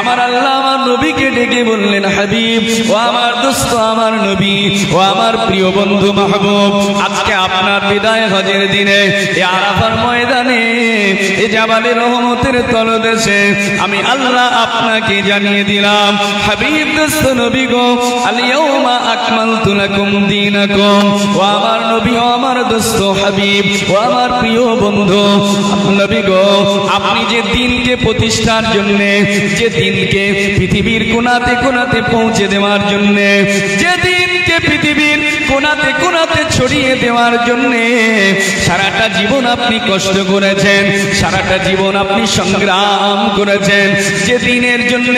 আমার আল্লাহ আমার নবীকে ডেকে বললেন, হাবিব ও আমার দোস্ত, আমার নবী ও আমার প্রিয় বন্ধু মাহবুব, আজকে আপনার বিদায় হজের দিনে এই আরাফার ময়দানে এই জাবালে রহমতের তলদেশে আমি আল্লাহ আপনাকে জানিয়ে দিলাম, হাবিব দোস্ত নবী গো, আল ইয়াউমা আকমালতু লাকুম দীনাকুম। ও আমার নবী ও আমার দোস্ত হাবিব ও আমার প্রিয় বন্ধু নবী গো, আপনি যে দিনকে প্রতিষ্ঠার জন্য, যে দিনকে পৃথিবীর কোনাতে কোনাতে পৌঁছে দেওয়ার জন্য, যে দিনকে পৃথিবীর কোনাতে কোনাতে ছড়িয়ে দেওয়ার জন্য সারাটা জীবন আপনি কষ্ট করেছেন, সারাটা জীবন আপনি সংগ্রাম করেছেন, যে দিনের জন্য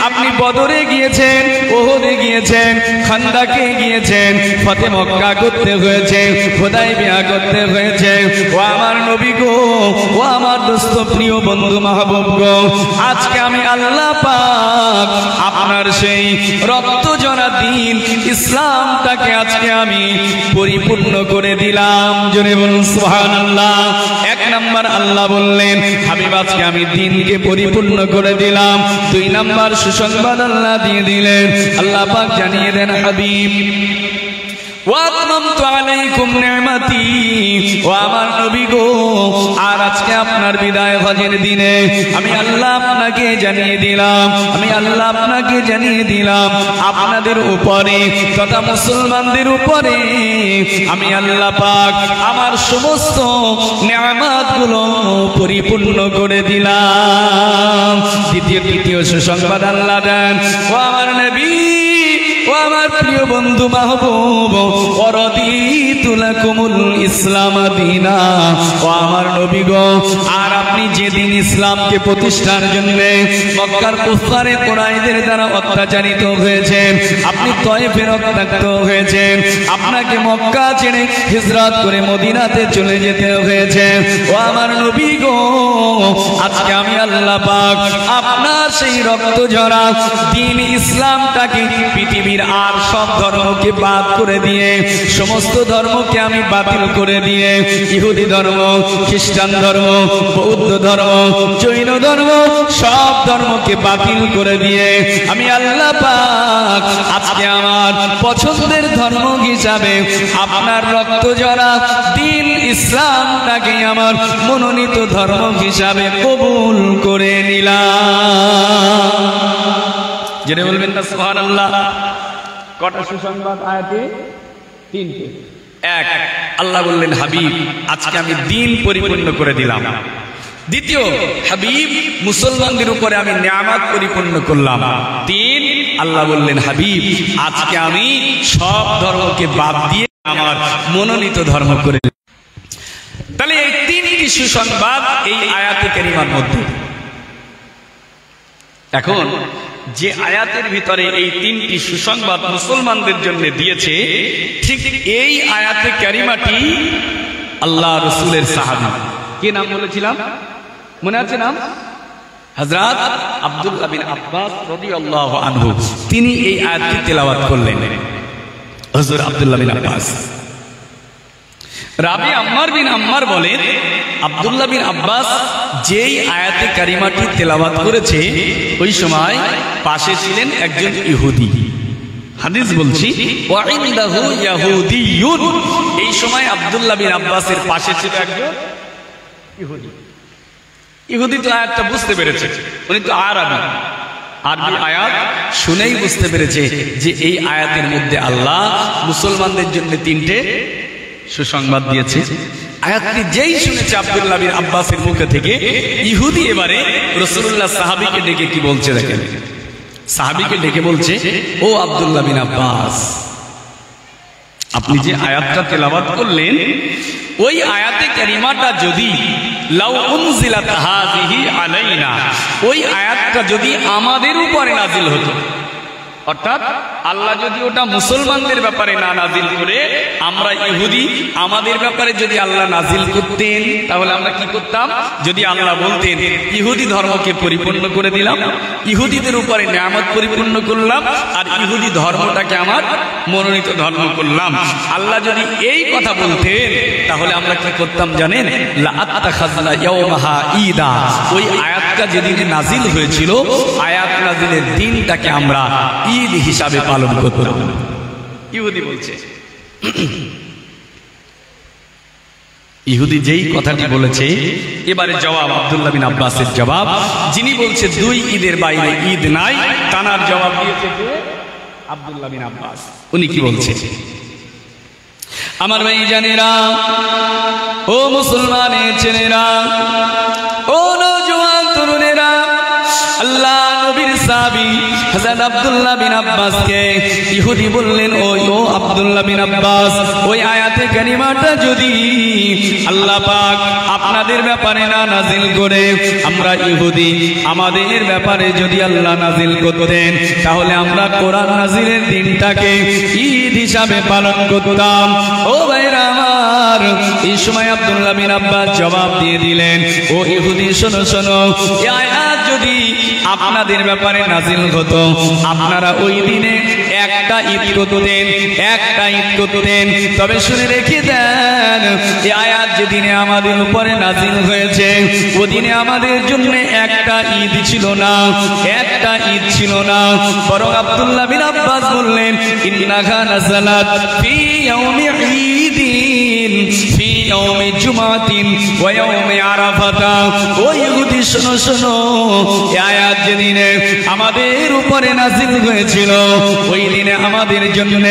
আপনি বদরে গিয়েছেন, ওহদে গিয়েছেন, খান্দাকে গিয়েছেন, ফতে মক্কা করতে হয়েছে, হুদায়বিয়া করতে হয়েছে। ও আমার নবী গো, ও আমার দোস্ত প্রিয় বন্ধু মাহবুব গো, আজকে আমি আল্লাহ পাক আপনার সেই রক্ত জরা দিন ইসলামটাকে আজকে আমি পরিপূর্ণ করে দিলাম। জোরে বলুন সুবহানাল্লাহ। এক নাম্বার আল্লাহ বললেন, হাবিব আজকে আমি দিনকে পরিপূর্ণ করে দিলাম। দুই নাম্বার সুসংবাদ আল্লাহ দিয়ে দিলেন, আল্লাহ পাক জানিয়ে দেন, হাবিব ওয়াতমামতু আলাইকুম নি'মাতি। ও আমার নবী গো, আর আজকে আপনার বিদায় হজের দিনে আমি আল্লাহ আপনাকে জানিয়ে দিলাম, আমি আল্লাহ আপনাকে জানিয়ে দিলাম, আপনাদের উপরে তথা মুসলমানদের উপরে আমি আল্লাহ পাক আমার সমস্ত নিয়ামতগুলো পরিপূর্ণ করে দিলাম। তৃতীয় সুসংবাদ আল্লাহ দেন, ও আমার নবী ও আমার প্রিয় বন্ধু মাহবুব, ওয়ারাদিতু লাকুমুল ইসলাম দীনা। ও আমার নবী গো, আর আপনি যেদিন ইসলামকে প্রতিষ্ঠার জন্য মক্কার কুফারে কুরাইশদের দ্বারা অত্যাচারিত হয়েছেন, আপনি তয়েফে রক্তাক্ত হয়েছেন, আপনাকে মক্কা ছেড়ে হিজরত করে মদিনাতে চলে যেতে হয়েছে, ও আমার নবী গো, আজকে আমি আল্লাহ পাক আপনার সেই রক্ত ঝরা দ্বীন ইসলামটাকে পৃথিবীর আর সব ধর্মকে বাদ করে দিয়ে, সমস্ত ধর্মকে আমি বাতিল করে দিয়ে, ইহুদি ধর্ম, খ্রিস্টান ধর্ম, বৌদ্ধ ধর্ম, জৈন ধর্ম, সব ধর্মকে বাতিল করে দিয়ে আমি আল্লাহ পাক আজকে আমার পছন্দের ধর্ম হিসাবে আপনার রক্ত ঝরা দ্বীন ইসলামটাকে আমার মনোনীত ধর্ম হিসাবে কবুল করে নিলাম। জেনে বলবেন না সুবহানাল্লাহ। কটা সুসংবাদ আয়াতে? তিনটে। এক, আল্লাহ বললেন, হাবিব আজকে আমি দ্বীন পরিপূর্ণ করে দিলাম। দ্বিতীয়, হাবিব মুসলমানদের উপরে আমি নিয়ামত পরিপূর্ণ করলাম। তিন, আল্লাহ বললেন, হাবিব আজকে আমি সব ধর্মকে বাদ দিয়ে আমার মনোনীত ধর্ম করে দিলাম। তাহলে এই তিনটি সুসংবাদ এই আয়াতে কারিমার মধ্যে। এখন যে আয়াতের ভিতরে এই তিনটি সুসংবাদ মুসলমানদের জন্য দিয়েছে, ঠিক এই আয়াতে কারিমাটি আল্লাহ রাসূলের সাহাবী, কি নাম বলেছিলাম মনে আছে নাম? হযরত আব্দুল্লাহ বিন আব্বাস রাদিয়াল্লাহু আনহু, তিনি এই আয়াতটি তেলাওয়াত করলেন। হুজুর আব্দুল্লাহ বিন আব্বাস, রাবি আম্মার বিন আম্মার বলেন, আব্দুল্লাহ বিন আব্বাস যেই আয়াতে কারিমাটি তেলাওয়াত করেছে ওই সময় পাশে ছিলেন একজন ইহুদি। হাদিস বলছি, ওয়া ইনদাহু ইয়াহুদিয়ুন। এই সময় আব্দুল্লাহ বিন আব্বাসের পাশে ছিল একজন ইহুদি। ইহুদি তো আয়াতটা বুঝতে পেরেছে, উনি তো আরবি আয়াত শুনেই বুঝতে পেরেছে যে এই আয়াতের মধ্যে আল্লাহ মুসলমানদের জন্য তিনটে সুসংবাদ দিয়েছে। আয়াতটি যেই শুনেছে আব্দুল্লাহ বিন আব্বাসের মুখে থেকে, ইহুদি এবারে রাসূলুল্লাহ সাহাবীকে ডেকে কি বলছে দেখেন। সাহাবীকে ডেকে বলছে, ও আব্দুল্লাহ বিন আব্বাস, আপনি যে আয়াতটা তেলাওয়াত করলেন, ওই আয়াতে কারিমাটা যদি লাউ উনজিলাত হাযিহি আলাইনা, ওই আয়াতটা যদি আমাদের উপরে নাজিল হতো, অর্থাৎ আল্লাহ যদি ওটা মুসলমানদের ব্যাপারে না নাজিল করে আমরা ইহুদি আমাদের ব্যাপারে যদি আল্লাহ নাজিল করতেন তাহলে আমরা কি করতাম? যদি আল্লাহ বলতেন ইহুদি ধর্মকে পরিপূর্ণ করে দিলাম, ইহুদিদের উপরে নিয়ামত পরিপূর্ণ করলাম, আর ইহুদি ধর্মটাকে আমার মনোনীত ধর্ম করলাম, আল্লাহ যদি এই কথা বলতেন তাহলে আমরা কি করতাম জানেন? লাআত্তাখাযনা ইয়াওমাহা ঈদা, ওই আয়াতটা যেদিনে নাজিল হয়েছিল আয়াত নাজিলের দিনটাকে আমরা ঈদ হিসাবে পালন করতাম। ইহুদি বলছে, ইহুদি যেই কথাটি বলেছে, এবারে জবাব আব্দুল্লাহ বিন আব্বাসের জবাব, যিনি বলছে দুই ঈদের বাইরে ঈদ নাই, তানার জবাব দিয়েছে আব্দুল্লাহ বিন আব্বাস। উনি কি বলছে? আমার ভাই জানেরা, ও মুসলমানের ছেলেরা, ও নওজোয়ান তরুণেরা, আল্লাহ নবীর সাহাবী হযরত আব্দুল্লাহ বিন আব্বাসকে ইহুদি বললেন, ও আব্দুল্লাহ বিন আব্বাস, ওই আয়াতে কারিমাটা যদি আল্লাহ পাক আপনাদের ব্যাপারে না নাজিল করে আমরা ইহুদি আমাদের ব্যাপারে যদি আল্লাহ নাজিল করতেন তাহলে আমরা কোরআন নাজিলের দিনটাকে ঈদ হিসাবে পালন করতাম। ও ভাইরা আমার, এই সময় আব্দুল্লাহ বিন আব্বাস জবাব দিয়ে দিলেন, ও ইহুদি শোনো শোনো, এই আয়াত যদি আপনাদের ব্যাপারে নাজিল হতো আপনারা ওই দিনে একটা ঈদ করতেন, একটা ঈদ করতেন। তবে শুনে রেখে দেন, এই আয়াত যেদিনে আমাদের উপরে নাজিল হয়েছে ওদিনে আমাদের জন্য একটা ঈদ ছিল না, একটা ঈদ ছিল না, বরং আব্দুল্লাহ বিন আব্বাস বললেন, ইন্নাহা নাযালাত ফি ইয়াউমি ঈদিন ফি ইয়াউমি জুমাতিন ওয়া ইয়াউমি আরাফাতা। ও ইহুদি শোনো শোনো, এই আয়াত যেদিনে আমাদের উপরে নাজিল হয়েছিল ওই দিনে আমাদের জন্য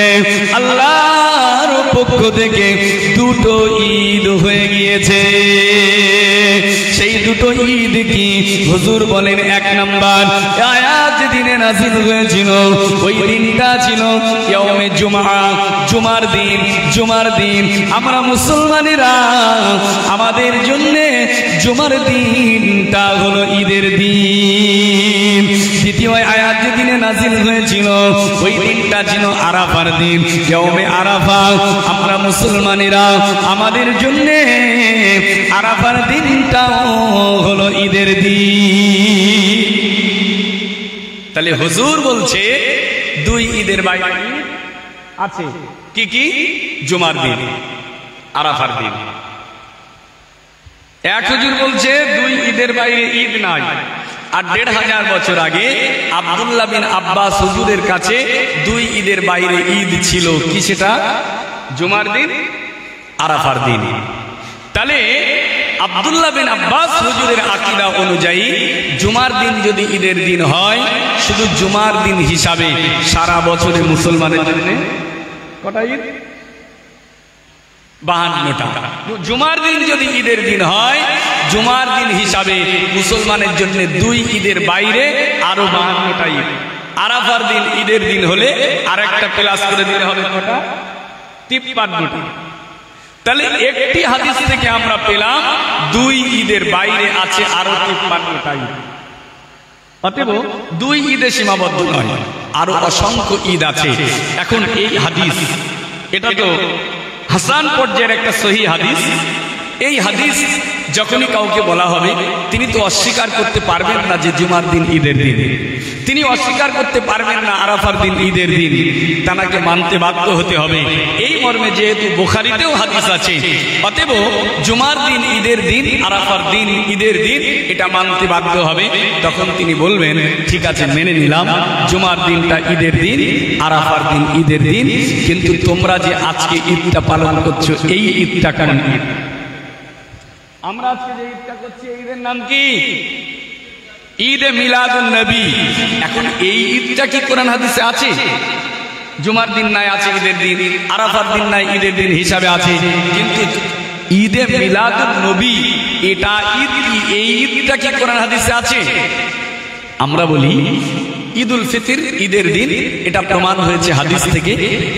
আল্লাহর পক্ষ থেকে দুটো ঈদ হয়ে গিয়েছে। সেই দুটো ঈদ কি? হুজুর বলেন, এক নাম্বার আয়াত যেদিনে নাজিল হয়েছিল ওই দিনটা ছিল ইয়াউমে জুমআ, জুমার দিন। জুমার দিন আমরা মুসলমানেরা আমাদের জন্য জুমার দিনটা হলো ঈদের দিন। দ্বিতীয় আয়াত যেদিনে নাজিল হয়েছিল ওই দিনটা ছিল আরাফার দিন, ইয়াউমে আরাফা। আমরা মুসলমানেরা আমাদের জন্য আরাফার দিনটাও হলো ঈদের দিন। তাহলে হুজুর বলছে দুই ঈদের বাইরে আছে। কি কি? জুমার দিন, আরাফার দিন। এক হুজুর বলছে দুই ঈদের বাইরে ঈদ নাই। আর ১৫০০ বছর আগে আব্দুল্লাহ বিন আব্বাস হুজুরের কাছে দুই ঈদের বাইরে ঈদ ছিল। কি সেটা? জুমার দিন, আরাফার দিন। তাহলে আব্দুল্লাহ বিন আব্বাস হুজুরের আকীদা অনুযায়ী জুমার দিন যদি ঈদের দিন হয়, শুধু জুমার দিন হিসাবে সারা বছরে মুসলমানের জন্য কটা ঈদ? 52টা। জুমার দিন যদি ঈদের দিন হয়, জুমার দিন হিসাবে মুসলমানের জন্য দুই ঈদের বাইরে আরো 52টা ঈদ। আরাফার দিন ঈদের দিন হলে আর একটা প্লাস করে দিলে হবে কটা? 53টা। তাহলে একটি হাদিস থেকে আমরা পেলাম দুই ঈদের বাইরে আছে আরো 53টা ঈদ। অতএব দুই ঈদে সীমাবদ্ধ নয়, আরো অসংখ্য ঈদ আছে। এখন এই হাদিস, এটা তো হাসান পর্যায়ের একটা সহিহ হাদিস। এই হাদিস যখনই কাউকে বলা হবে তিনি তো অস্বীকার করতে পারবেন না যে জুমার দিন ঈদের দিন, তিনি অস্বীকার করতে পারবেন না আরাফার দিন ঈদের দিন, তাকে মানতে বাধ্য হতে হবে। এই মর্মে যেহেতু বুখারীতেও হাদিস আছে, অতএব জুমার দিন ঈদের দিন, আরাফার দিন ঈদের দিন, এটা মানতে বাধ্য হবে। তখন তিনি বলবেন, ঠিক আছে মেনে নিলাম, জুমার দিনটা ঈদের দিন, আরাফার দিন ঈদের দিন, কিন্তু তোমরা যে আজকে ঈদটা পালন করছো এই ঈদটা কোন ঈদ? আমরা আজকে যে ঈদটা করছি এই ঈদের নাম কি? ঈদে মিলাদুন নবী। এখন এই ঈদটা কি কোরআন হাদিসে আছে? জুমার দিন নাই, আছে ঈদের দিন, আরাফার দিন নাই, ঈদের দিন হিসাবে আছে। কিন্তু ঈদে মিলাদুন নবী এটা ঈদ কি? এই ঈদটা কি কোরআন হাদিসে আছে? আমরা বলি ঈদুল ফিতর ঈদের দিন, এটা প্রমাণ হয়েছে হাদিস থেকে।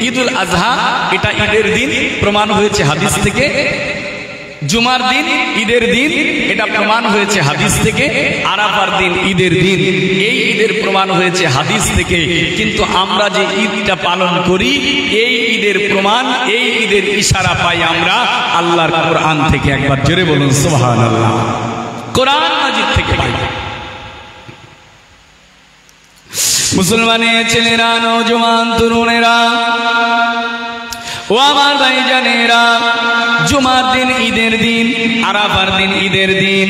ঈদুল আজহা এটা ঈদের দিন, প্রমাণ হয়েছে হাদিস থেকে। জুমার দিন ঈদের দিন, এটা প্রমাণ হয়েছে হাদিস থেকে। আরাফার দিন ঈদের দিন, এই ঈদের প্রমাণ হয়েছে হাদিস থেকে। কিন্তু আমরা যে ঈদটা পালন করি, এই ঈদের প্রমাণ, এই ঈদের ইশারা পাই আমরা আল্লাহর কোরআন থেকে। একবার জোরে বলুন সুবহানাল্লাহ। কোরআন মাজিদ থেকে পাই। মুসলমানের ছেলেরা, নওজওয়ান তরুণেরা, ও আমার ভাইজানেরা, জুমার দিন ঈদের দিন, আরাফার দিন ঈদের দিন,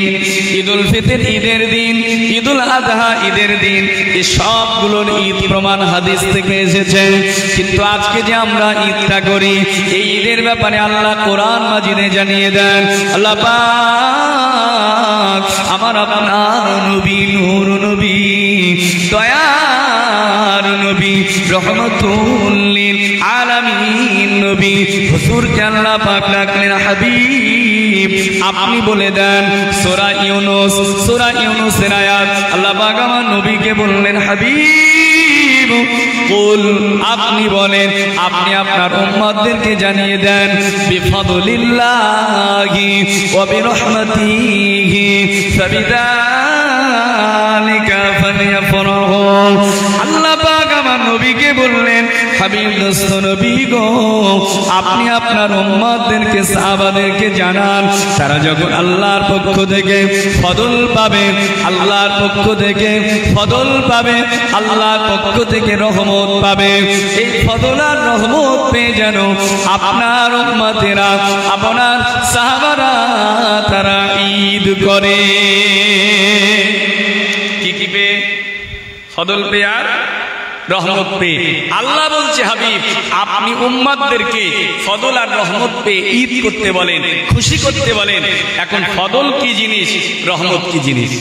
ঈদুল ফিতর ঈদের দিন, ঈদুল আযহা ঈদের দিন, এই সবগুলোর ঈদ প্রমাণ হাদিস থেকে এসেছে। কিন্তু আজকে যে আমরা ঈদটা করি, এই ঈদের ব্যাপারে আল্লাহ কোরআন মাজিদে জানিয়ে দেন। আল্লাহ পাক আমার আপনার নবী, নূর নবী, দয়ার নবী, রহমাতুল লিল আলামিন নবী হুজুরকে আল্লাহ পাক ডাকলেন হাবিব। আপনি বলে দেন সূরা ইউনূস, সূরা ইউনূসের আয়াত আল্লাহ পাক আমার নবীকে বললেন হাবিব কুল, আপনি বলেন, আপনি আপনার উম্মতদেরকে জানিয়ে দেন বিফাদলিল্লাহি ওয়া বিরহমাতিহি ফাবিযালিকা ফালইফরাহু। আল্লাহ পাক আমার নবীকে বললেন হাবিব দোস্ত নবী গো, আপনি আপনার উম্মতদেরকে, সাহাবাদেরকে জানান, তারা যখন আল্লাহর পক্ষ থেকে ফজল পাবে, আল্লাহর পক্ষ থেকে ফজল পাবে, আল্লাহর পক্ষ থেকে রহমত পাবে, এই ফজল আর রহমত পেয়ে যেন আপনার উম্মতেরা, আপনার সাহাবারা তারা ঈদ করে। কি কি পেয়ে? ফজল পেয়ে আর রহমত পেয়ে। আল্লাহ বলছে হাবিব আপনি উম্মতদেরকে ফজল আর রহমত পেয়ে ঈদ করতে বলেন, খুশি করতে বলেন। এখন ফজল কি জিনিস, রহমত কি জিনিস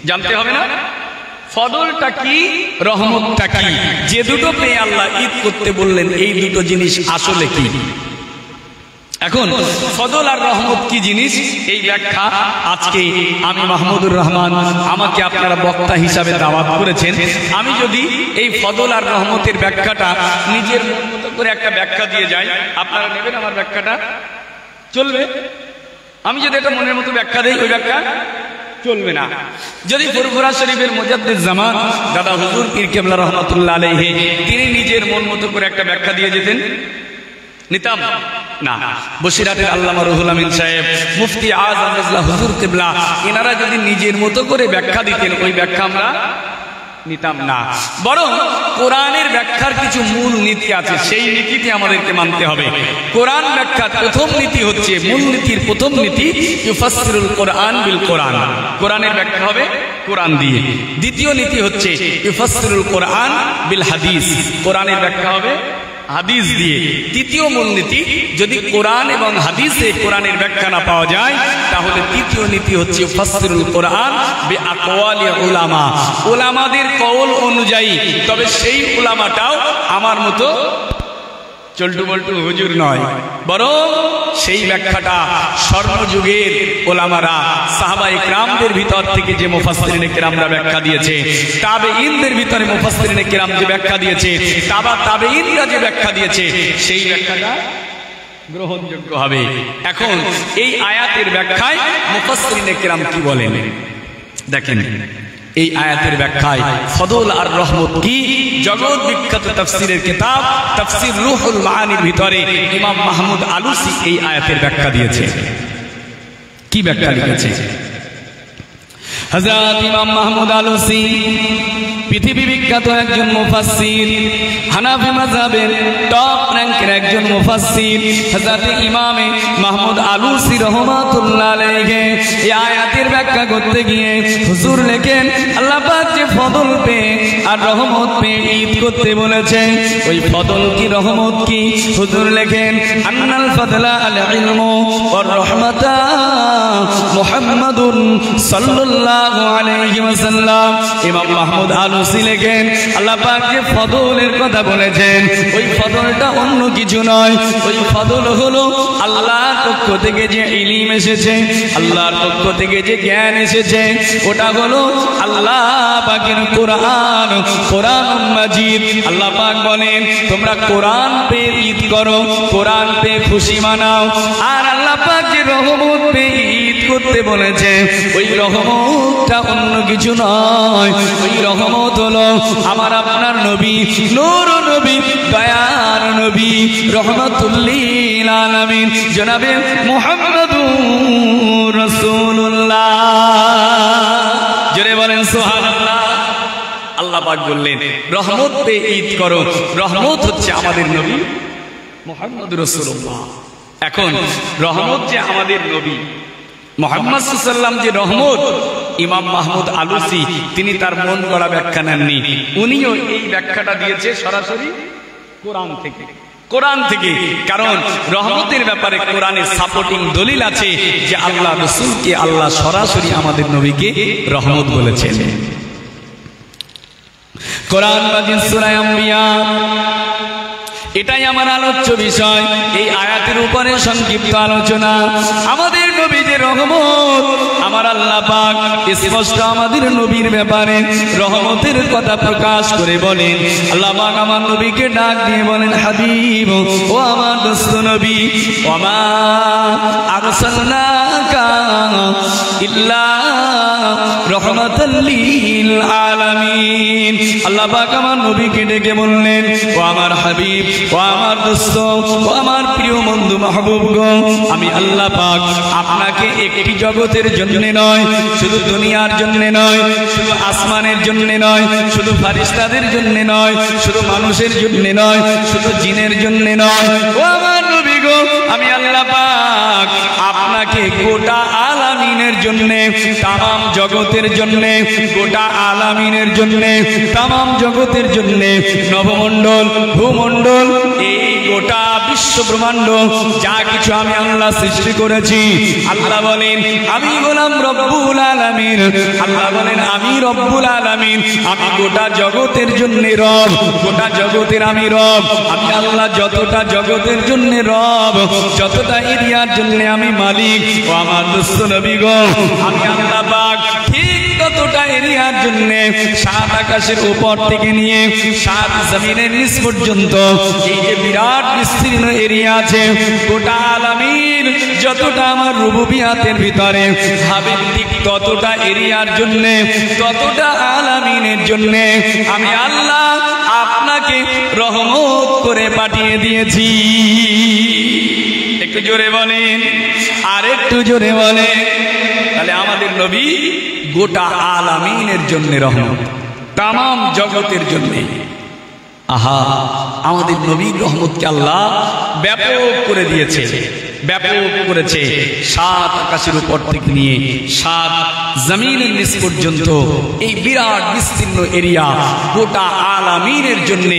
জানতে হবে না? ফজলটা কি, রহমতটা কি? যে দুটো পেয়ে আল্লাহ ঈদ করতে বললেন, এই দুটো জিনিস আসলে কি? এখন ফজল আর রহমত কি জিনিস, এই ব্যাখ্যা আজকে আমি মাহমুদুর রহমান, আমাকে আপনারা বক্তা হিসাবে দাওয়াত করেছেন। আমি যদি এই ফজল আর রহমতের ব্যাখ্যাটা নিজের মতো করে একটা ব্যাখ্যা দিয়ে যাই, আপনারা নেবেন আমার ব্যাখ্যাটা? চলবে? আমি যদি এটা মনের মতো ব্যাখ্যা দেই, ওই ব্যাখ্যা চলবে না। যদি ফুরফুরা শরীফের মুজাদ্দিদ জামান দাদা হুজুর পীর কেবলা রহমাতুল্লাহ আলাইহি তিনি নিজের মন মতো করে একটা ব্যাখ্যা দিয়ে যেতেন, নিতাম না। বসিরাটের আল্লামা রুহুল আমিন সাহেব, মুফতি আযম রাজলা হুজুর কিবলা, এনারা যদি নিজের মতো করে ব্যাখ্যা দিতেন, ওই ব্যাখ্যা আমরা নিতাম না। বরং কোরআনের ব্যাখ্যার কিছু মূল নীতি আছে, সেই নীতিতে আমাদেরকে মানতে হবে। কোরআন ব্যাখ্যার প্রথম নীতি হচ্ছে, মূল নীতির প্রথম নীতি ইউফাসসিরুল কোরআন বিল কোরআন, কোরআনের ব্যাখ্যা হবে কোরআন দিয়ে। দ্বিতীয় নীতি হচ্ছে ইউফাসসিরুল কোরআন বিল হাদিস, কোরআনের ব্যাখ্যা হবে হাদিস দিয়ে। তৃতীয় মূলনীতি, যদি কোরআন এবং হাদিসে কোরআনের ব্যাখ্যা না পাওয়া যায়, তাহলে তৃতীয় নীতি হচ্ছে ফাসসিরুল কোরআন বিআকওয়ালি উলামা, উলামাদের কওল অনুযায়ী। তবে সেই উলামাটাও আমার মতো চল্টু বল্টু হুজুর নয়, বরং সেই ব্যাখ্যাটা স্বর্ণযুগের ওলামারা, সাহাবায়ে কেরামদের ভিতর থেকে যে মুফাসসিরিনে কেরামরা ব্যাখ্যা দিয়েছে, তাবেঈনদের ভিতরে মুফাসসিরিনে কেরাম যে ব্যাখ্যা দিয়েছে, তাবেঈনরা যে ব্যাখ্যা দিয়েছে, সেই ব্যাখ্যাটা গ্রহণযোগ্য হবে। এখন এই আয়াতের ব্যাখ্যায় মুফাসসিরিনে কেরাম কি বলেন দেখেন। এই আয়াতের ব্যাখ্যায় ফজল আর রহমত কি, জগৎ বিখ্যাত তাফসীরের কিতাব তাফসীর রুহুল মাআনির ভিতরে ইমাম মাহমুদ আলুসি এই আয়াতের ব্যাখ্যা দিয়েছে। কি ব্যাখ্যা লিখেছে? হযরত ইমাম মাহমুদ আলুসি পৃথিবী বিখ্যাত একজন মুফাসসির, হানাফি মাযহাবের টপ র্যাঙ্কের একজন মুফাসসির। হযরত ইমামে মাহমুদ আলুসি রাহমাতুল্লাহ আলাইহি এই আয়াতের ব্যাখ্যা করতে গিয়ে হুজুর লেখেন, আল্লাহ পাক যে ফজল পেয়ে আর রহমত পেয়ে ঈদ করতে বলেছে, ওই ফজল কি রহমত কি? হুজুর লেখেন, আন্নাল ফাদলা আল ইলমু ওয়ার রাহমাতা মুহাম্মাদুন সাল্লাল্লাহু আলাইহি ওয়াসাল্লাম। ইমাম মাহমুদ আলুসি লেখেন, আল্লাহ পাক যে ফজলের কথা বলেছেন, ওই ফজলটা অন্য কিছু নয়, ওই ফজল হলো আল্লাহর পক্ষ থেকে যে ইলম এসেছে, আল্লাহর পক্ষ থেকে যে জ্ঞান এসেছে, ওটা হলো আল্লাহ পাকের কোরআন কোরআনুম মাজিদ। আল্লাহ পাক বলেন তোমরা কোরআন পেয়ে ঈদ করো, কোরআন পেয়ে খুশি মানাও। আর আল্লাহ পাক যে রহমত পেয়ে ঈদ করতে বলেছে ওই রহমতটা অন্য কিছু নয়, ওই রহমত হলো আমার আপনার নবী, নূর নবী, দয়ার নবী, রহমাতুল লিল আলামিন জনাবে মুহাম্মাদুর রাসূলুল্লাহ। জোরে বলেন সুবহানাল্লাহ। আল্লাহ পাক বললেন রহমত পেয়ে ঈদ করো, রহমত হচ্ছে আমাদের নবী মুহাম্মাদুর রাসূলুল্লাহ। এখন রহমত যে আমাদের নবী মুহাম্মদ সাল্লাল্লাহু আলাইহি ওয়াসাল্লাম যে রহমত, ইমাম মাহমুদ আলুসি তিনি তার মন গড়া ব্যাখ্যা নেননি, উনিও এই ব্যাখ্যাটা দিয়েছে সরাসরি কোরআন থেকে, কোরআন থেকে। কারণ রহমতের ব্যাপারে কোরআনের সাপোর্টিং দলিল আছে যে আল্লাহ রাসূলকে আল্লাহ সরাসরি আমাদের নবীকে রহমত বলেছেন। কোরআন মাজিদ সূরা আম্বিয়া, এটাই আমার আলোচ্য বিষয়। এই আয়াতের উপরে সংক্ষিপ্ত আলোচনা। আমাদের নবী যে রহমত, আমার আল্লাহ পাক স্পষ্ট আমাদের নবীর ব্যাপারে রহমতের কথা প্রকাশ করে বলেন। আল্লাহ পাক আমার নবীকে ডাক দিয়ে বলেন হাবিব ও আমার দোস্ত নবী, ওমা আরসালনাকা ইল্লা রাহমাতাল লিল আলামিন। আল্লাহ পাক আমার নবীকে ডেকে বললেন ও আমার হাবিব, ও আমার দোস্ত, ও আমার প্রিয় বন্ধু মাহবুব গো, আমি আল্লাহ পাক আপনাকে একটি জগতের জন্য নয়, শুধু দুনিয়ার জন্য নয়, শুধু আসমানের জন্য নয়, শুধু ফারিস্তাদের জন্য নয়, শুধু মানুষের জন্য নয়, শুধু জিনের জন্য নয়, ও আমার নবী গো, আমি আল্লাহ পাক আপনাকে গোটা আলামিনের জন্য, তামাম জগতের জন্য, গোটা আলামিনের জন্য, তামাম জগতের জন্য, নবমণ্ডল, ভূমণ্ডল, এই গোটা বিশ্ব ব্রহ্মাণ্ড যা কিছু আমি আল্লাহ সৃষ্টি করেছি, আল্লাহ বলেন আমি গোলাম রব্বুল আলামিন, আল্লাহ বলেন আমি রব্বুল আলামিন, আমি গোটা জগতের জন্য রব, গোটা জগতের আমি রব। আমি আল্লাহ যতটা জগতের জন্য রব, যতটা এরিয়ার জন্য আমি মালিক, ও আমার দোস্ত নবী গো, আমি আল্লাহ পাক ঠিক ততটা এরিয়ার জন্য সাত আকাশের উপর থেকে নিয়ে সাত জমিনের নিচ পর্যন্ত এই যে বিরাট বিস্তীর্ণ এরিয়া আছে, গোটা আলামিন যতটা আমার রুবুবিয়াতের ভিতরে ভাবেন ঠিক ততটা এরিয়ার জন্য, ততটা আলামিনের জন্য আমি আল্লাহ আপনাকে রহমত করে পাঠিয়ে দিয়েছি। একটু জোরে বলেন, আর একটু জোরে বলেন। তাহলে আমাদের নবী গোটা আলামিনের জন্য রহমত, তামাম জগতের জন্য। আহা, আমাদের নবীর রহমতকে আল্লাহ ব্যাপক করে দিয়েছে, ব্যাপক করেছে। সাত আকাশের উপর থেকে নিয়ে সাত জমিনের নিচ পর্যন্ত এই বিরাট বিস্তীর্ণ এরিয়া গোটা আলামিনের জন্য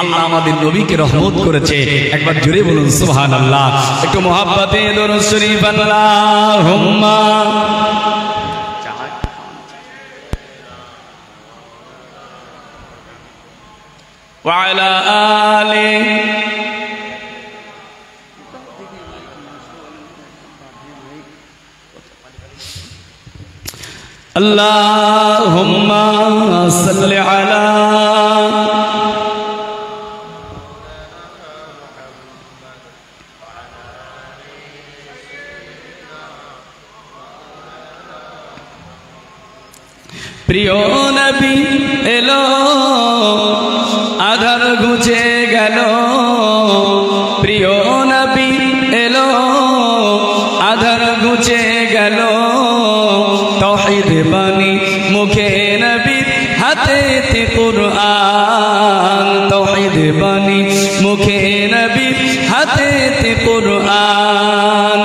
আল্লাহ আমাদের নবীকে রহমত করেছে। একবার জোরে বলুন সুবহানাল্লাহ। একটু মোহাব্বতে দরুদ শরীফ আল্লাহুম্মা ওয়া আলা আলিহি আল্লাহুম্মা সাল্লি আলা প্রিয় নবী এলো, আধার ঘুচে গেল, প্রিয় নবী এলো, আধার ঘুচে গেল, তাওহীদ বাণী মুখে নবীর হাতেতে কুরআন, তাওহীদ বাণী মুখে নবীর হাতেতে কুরআন।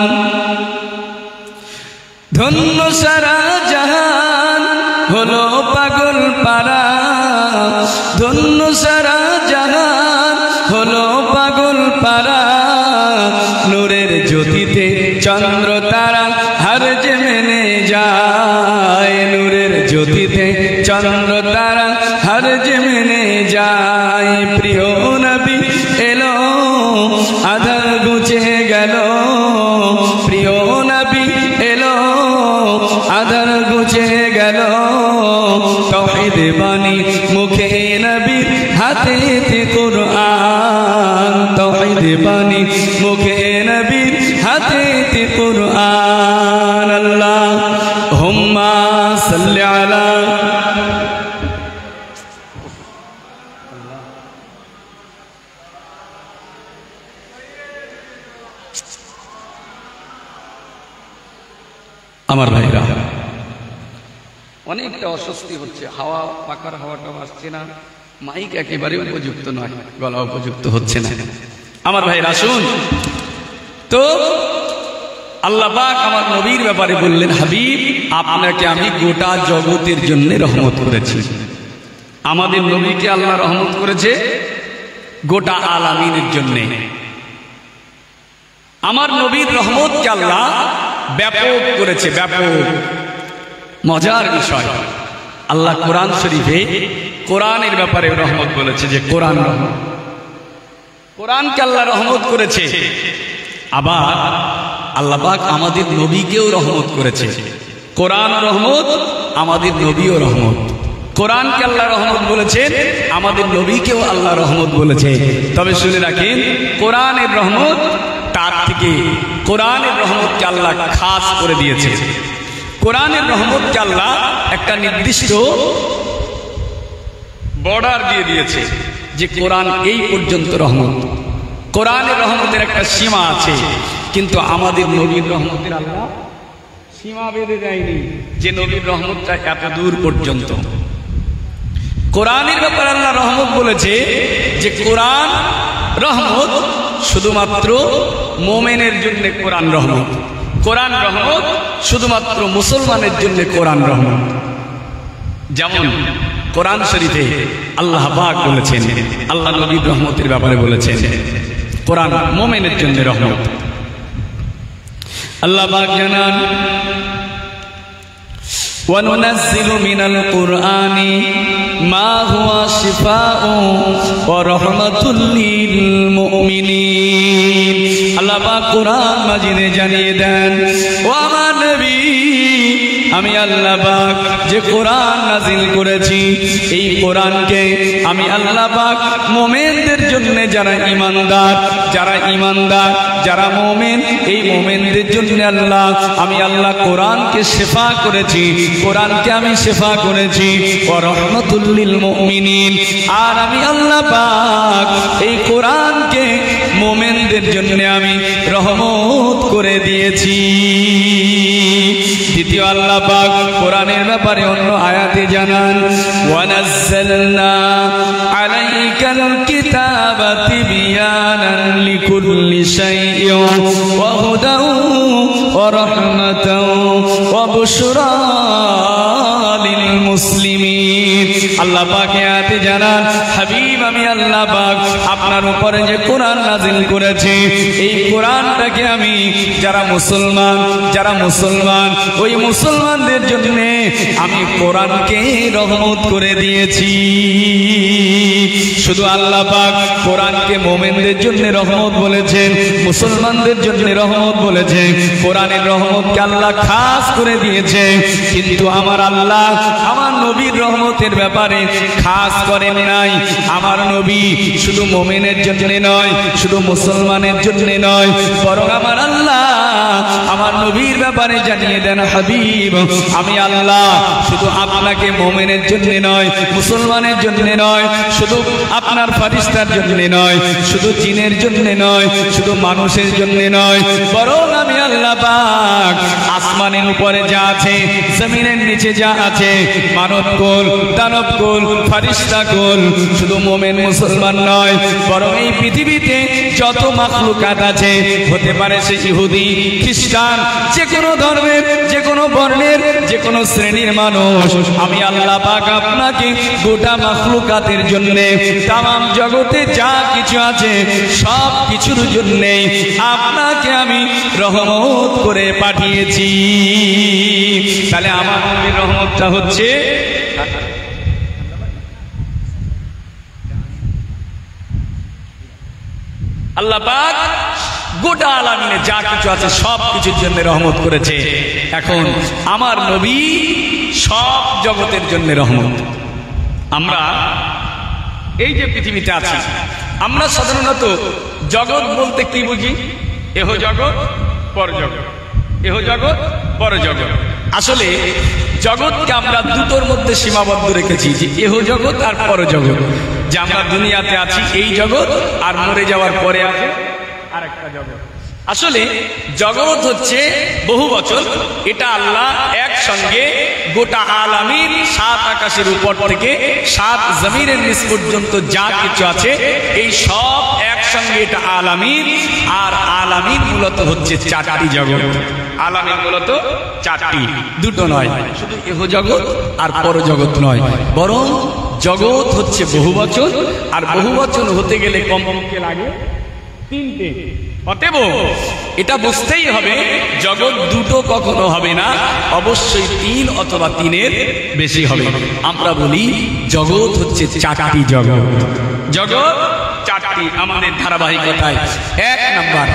ধন্য সারা জাহান হলো পাগল পারা, ধন্য সারা জাহান হলো পাগল পারা, নূরের জ্যোতিতে চন্দ্র তারা হার যে মেনে যায়, নূরের জ্যোতিতে চন্দ্র তারা হার যে মেনে যায়। প্রিয় নবী এলো, আধার ঘুচে গেল, প্রিয় নবী এলো, আধার ঘুচে গেল, তাওহীদ বাণী মুখে নবীর হাতেতে কোরআন, তাওহীদ বাণী মুখে নবীর হাতেতে কোরআন। আল্লাহুম্মা সাল্লি আলা আমার ভাইরা, অনেকটা অস্বস্তি হচ্ছে, হাওয়া পাখার হাওয়াটা আসছে না, মাইক একেবারে উপযুক্ত নয়, গলা উপযুক্ত হচ্ছে না। আমার ভাইরা শুন তো, আল্লাহ পাক আমার নবীর ব্যাপারে বললেন, হাবিব আপনাকে আমি গোটা জগতের জন্য রহমত করেছি। আমাদের নবীকে আল্লাহ রহমত করেছে গোটা আলামিনের জন্য। আমার নবীর রহমতকে আল্লাহ ব্যাপক করেছে, ব্যাপক। মজার বিষয়, আল্লাহ কোরআন শরীফে কোরআনের ব্যাপারে রহমত বলেছে যে কোরআন রহমত, কোরআনকে আল্লাহ রহমত করেছে। আবার আল্লাহ পাক আমাদের নবীকেও রহমত করেছে। কোরআন রহমত, আমাদের নবীও রহমত। কোরআনকে আল্লাহ রহমত বলেছেন, আমাদের নবীকেও আল্লাহ রহমত বলেছে। তবে শুনে রাখেন, কোরআনের রহমত তার থেকে, কোরআনের রহমতকে আল্লাহ খাস করে দিয়েছে। কোরআনের রহমতকে আল্লাহ একটা নির্দিষ্ট বর্ডার দিয়ে দিয়েছে যে কোরআন এই পর্যন্ত রহমত। কোরআনের রহমতের একটা সীমা আছে, কিন্তু আমাদের নবীর রহমতের আল্লাহ সীমা বেঁধে দেয়নি যে নবীর রহমতটা এত দূর পর্যন্ত। কোরআনের ব্যাপারে আল্লাহ রহমত বলেছে যে কোরআন রহমত শুধুমাত্র মোমেনের জন্য কোরআন রহমত, কোরআন রহমত শুধুমাত্র মুসলমানের জন্য কোরআন রহমত। যেমন কোরআন শরীফে আল্লাহ পাক বলেছেন, আল্লাহ নবীর রহমতের ব্যাপারে বলেছেন কোরআন মোমেনের জন্য রহমত। আল্লাহ পাক জানান, وَنُنَزِّلُ مِنَ الْقُرْآنِ مَا هُوَ شِفَاءٌ وَرَحْمَةٌ لِّلْمُؤْمِنِينَ। আল্লাহ পাক কোরআন মাজিদে জানিয়ে দেন, ও আমার নবী, আমি আল্লাহ পাক যে কোরআন নাজিল করেছি, এই কোরআনকে আমি আল্লাহ পাক মুমিনদের জন্য, যারা ঈমানদার, যারা মুমিন, এই মুমিনদের জন্য আমি আল্লাহ কোরআনকে শিফা করেছি, কোরআনকে আমি শিফা করেছি। ওয়া রাহমাতুল লিল মুমিনিন, আর আমি আল্লাহ পাক এই কোরআনকে মুমিনদের জন্য আমি রহমত করে দিয়েছি। দ্বিতীয় আল্লাহ পাক কোরআনের ব্যাপারে অন্য আয়াতে জানান, ওয়া নাযালনা আলাইকাল কিতাবা তিবয়ানান লিকুল্লি শাইইন ওয়া হুদাও ওয়া রাহমাতাও ওয়া বুশরা লিল মুসলিমিন। আল্লাহ পাক আয়াতে জানান, হাবিব আমি আল্লাহ পাক আপনার উপরে যে কোরআন নাজিল করেছি, এই কোরআনটাকে আমি যারা মুসলমান ওই মুসলমানদের জন্য আমি কোরআনকে রহমত করে দিয়েছি। শুধু আল্লাহ পাক কোরআনকে মুমিনদের জন্য রহমত বলেছেন, মুসলমানদের জন্য রহমত বলেছেন, কোরআনের রহমতকে আল্লাহ খাস করে দিয়েছে। কিন্তু আমার আল্লাহ আমার নবীর রহমতের ব্যাপারে খাস করেন নাই। আমার নবী শুধু মুমিনের জন্য নয়, শুধু মুসলমানের জন্য নয়, বরং আমার আল্লাহ আমার নবীর ব্যাপারে জানিয়ে দেন, হাবিব আমি আল্লাহ শুধু আপনাকে মুমিনের জন্য নয়, মুসলমানের জন্য নয়, শুধু আপনার ফেরেশতার জন্য নয়, শুধু জিনের জন্য নয়, শুধু মানুষের জন্য নয়, বরং আমি আল্লাহ পাক আসমানের উপরে যা আছে, জমিনের নিচে যা আছে, মানবকুল, দানবকুল, ফেরেশতাকুল, শুধু মুমিন মুসলমান নয়, বরং এই পৃথিবীতে যত মাখলুকাত আছে, হতে পারে সে ইহুদি, খ্রিস্টান, যে কোনো ধর্মের, যে কোনো বর্ণের, যে কোনো শ্রেণীর মানুষ, আমি আল্লাহ পাক আপনাকে গোটা মাখলুকাতের জন্য, তামাম জগতে যা কিছু আছে সব কিছুর জন্য আপনাকে আমি রহমত করে পাঠিয়েছি। তাহলে আমার নবীর রহমতটা হচ্ছে আল্লাহ পাক গোটা আলামিনে যা কিছু আছে সব কিছুর জন্য রহমত করেছে। এখন আমার নবী সব জগতের জন্য রহমত। আমরা এই যে পৃথিবীতে আছি, আমরা সাধারণত জগৎ বলতে কি বুঝি? এহ জগৎ পরজগৎ, এহ জগৎ পরজগৎ। আসলে জগৎকে আমরা দুটোর মধ্যে সীমাবদ্ধ রেখেছি, যে এহ জগৎ আর পরজগৎ। যে আমরা দুনিয়াতে আছি এই জগৎ, আর মরে যাওয়ার পরে আছে আরেকটা জগৎ। আসলে জগৎ হচ্ছে বহু বচন, এটা আল্লাহ একসঙ্গে গোটা আলামিন, 7 আকাশের উপর থেকে 7 জমিনের নিচ পর্যন্ত যা কিছু আছে এই সব একসঙ্গে এটা আলামিন। আর আলামিন মূলত হচ্ছে 4টি জগৎ। আলামিন মূলত 4টি, দুটো নয়, শুধু এহ জগৎ আর পরজগৎ নয়, বরং জগৎ হচ্ছে বহু বচন, আর বহু বচন হতে গেলে কমপক্ষে লাগে 3টে। অতএব এটা বুঝতেই হবে জগৎ দুটো কখনো হবে না, অবশ্যই 3 অথবা 3-এর বেশি হবে। আমরা বলি জগৎ হচ্ছে 4টি জগৎ। জগৎ 4টি আমাদের ধারাবাহিকতায়। 1 নাম্বার,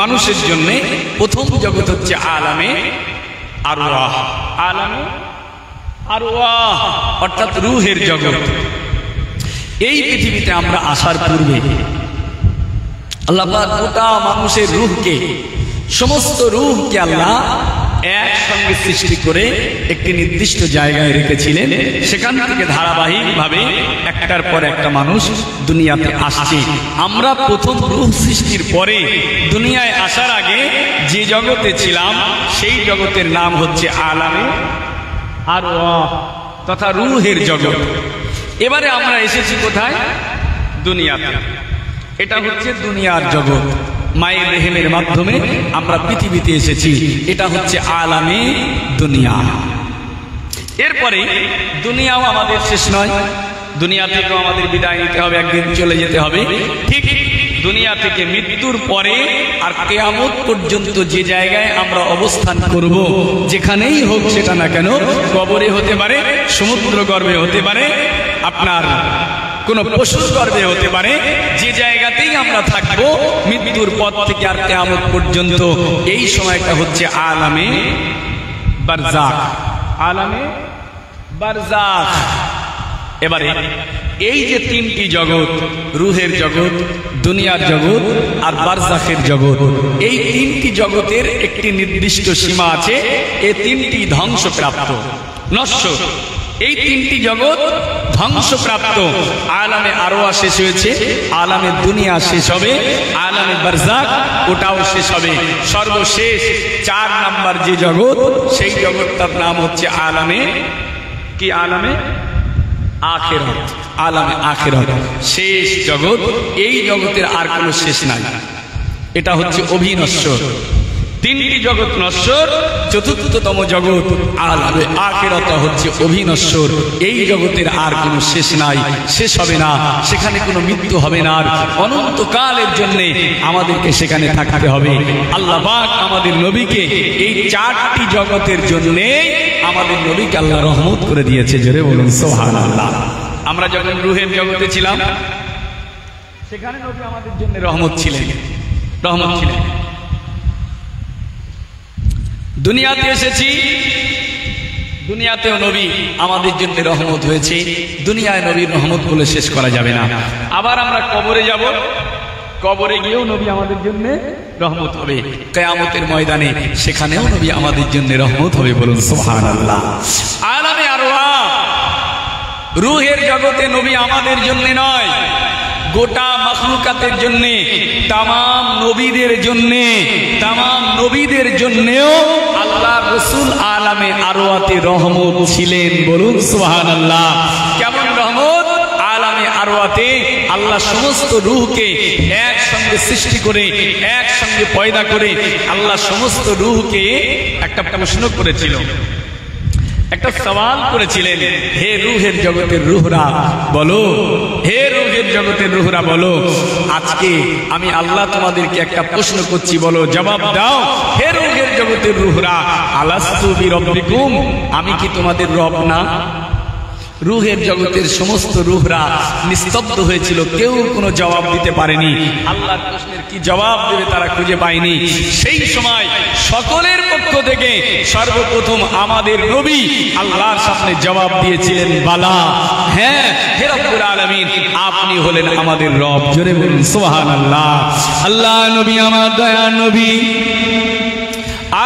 মানুষের জন্য প্রথম জগৎ হচ্ছে আলামে আরওয়াহ। আলামে আরওয়াহ অর্থাৎ রূহের জগৎ। এই পৃথিবীতে আমরা আসার পূর্বে আল্লাহ পাক গোটা মানুষের রূহকে, সমস্ত রূহকে আল্লাহ একসঙ্গে সৃষ্টি করে একটি নির্দিষ্ট জায়গায় রেখেছিলেন। সেখান থেকে ধারাবাহিকভাবে একটার পর একটা মানুষ দুনিয়াতে আসছে। আমরা প্রথম রূহ সৃষ্টির পরে দুনিয়ায় আসার আগে যে জগতে ছিলাম সেই জগতের নাম হচ্ছে আলামে আরওয়াহ তথা রূহের জগৎ। এবারে আমরা এসেছি কোথায়? দুনিয়াতে। এটা হচ্ছে দুনিয়ার জগৎ। মায়ের রেহেমের মাধ্যমে আমরা পৃথিবীতে এসেছি, এটা হচ্ছে আলামে দুনিয়া। এরপরে দুনিয়াও আমাদের শেষ নয়, দুনিয়া থেকেও আমাদের বিদায় নিতে হবে, একদিন চলে যেতে হবে। ঠিক দুনিয়া থেকে মৃত্যুর পরে আর কিয়ামত পর্যন্ত যে জায়গায় আমরা অবস্থান করব, যেখানেই হোক সেটা না কেন, কবরে হতে পারে, সমুদ্র গর্ভে হতে পারে, আপনার কোন পশুর গর্ভে হতে পারে, যে জায়গাতেই আমরা থাকবো মৃত্যুর পর থেকে আর কিয়ামত পর্যন্ত, এই সময়টা হচ্ছে আলামে বারজাখ। আলামে বারজাখ। এবারে এই যে 3টি জগৎ, রূহের জগৎ, দুনিয়ার জগৎ আর বারজাখের জগৎ, এই 3টি জগতের একটি নির্দিষ্ট সীমা আছে। এই 3টি ধ্বংসপ্রাপ্ত, নশ্বর। এই 3টি জগৎ ধ্বংসপ্রাপ্ত। আলামে আরওয়াহ শেষ হয়েছে, আলামে দুনিয়া শেষ হবে, আলামে বারজাখ ওটাও শেষ হবে। সর্বশেষ 4 নাম্বার যে জগৎ, সেই জগৎটার নাম হচ্ছে আলামে কি? আলামে আখিরাত। আলামে আখিরাত শেষ জগৎ। এই জগতের আর কোনো শেষ নাই, এটা হচ্ছে অবিনশ্বর। 3টি জগৎ নশ্বর, চতুর্থতম জগৎ আলামে আখিরাত হচ্ছে অবিনশ্বর। এই জগতের আর কোনো শেষ নাই, শেষ হবে না, সেখানে কোনো মৃত্যু হবে না, আর অনন্তকালের জন্য আমাদেরকে সেখানে থাকতে হবে। আল্লাহ পাক আমাদের নবীকে এই 4টি জগতের জন্য আমাদের নবীকে আল্লাহ রহমত করে দিয়েছে। জোরে বলুন সুবহানাল্লাহ। আমরা যখন রূহের জগতে ছিলাম সেখানে নবী আমাদের জন্য রহমত ছিলেন, রহমত ছিলেন। দুনিয়াতে এসেছি, দুনিয়াতেও নবী আমাদের জন্য রহমত হয়েছে। দুনিয়ায় নবীর রহমত বলে শেষ করা যাবে না। আবার আমরা কবরে যাব, কবরে গিয়েও নবী আমাদের জন্য রহমত হবে। কিয়ামতের ময়দানে সেখানেও নবী আমাদের জন্য রহমত হবে। বলুন সুবহানাল্লাহ। আলামে আরওয়াহ রূহের জগতে নবী আমাদের জন্য নয়, গোটা মাখলুকাতের জন্য, তামাম নবীদের জন্য, তামাম নবীদের জন্যও আল্লাহ রাসূল আলামে আরওয়াতে রহমত ছিলেন। বলুন সুবহানাল্লাহ। কেমন রহমত? আলামে আরওয়াতে আল্লাহ সমস্ত রূহকে একসঙ্গে সৃষ্টি করে, একসঙ্গে পয়দা করে আল্লাহ সমস্ত রূহকে একটা প্রশ্ন করেছিল, একটা সওয়াল করেছিলেন, হে রূহের জগতের রূহরা বলো, হে রূহের জগতের রূহরা বলো, আজকে আমি আল্লাহ তোমাদেরকে একটা প্রশ্ন করছি, বলো, জবাব দাও। হে রূহের জগতের রূহরা, আলাস্তু বিরব্বিকুম, আমি কি তোমাদের রব না? রূহের জগতের সমস্ত রূহরা নিস্তব্ধ হয়েছিল, কেউ কোনো জবাব দিতে পারেনি। আল্লাহর প্রশ্নের কি জবাব দেবে তারা খুঁজে পায়নি। সেই সময় সকলের পক্ষ থেকে সর্বপ্রথম আমাদের নবী আল্লাহর সামনে জবাব দিয়েছিলেন, বালা, হ্যাঁ হে রব্বুল আলামিন, আপনি হলেন আমাদের রব। জোরে বলুন সুবহানাল্লাহ। আল্লাহ নবী, আমার দয়ার নবী,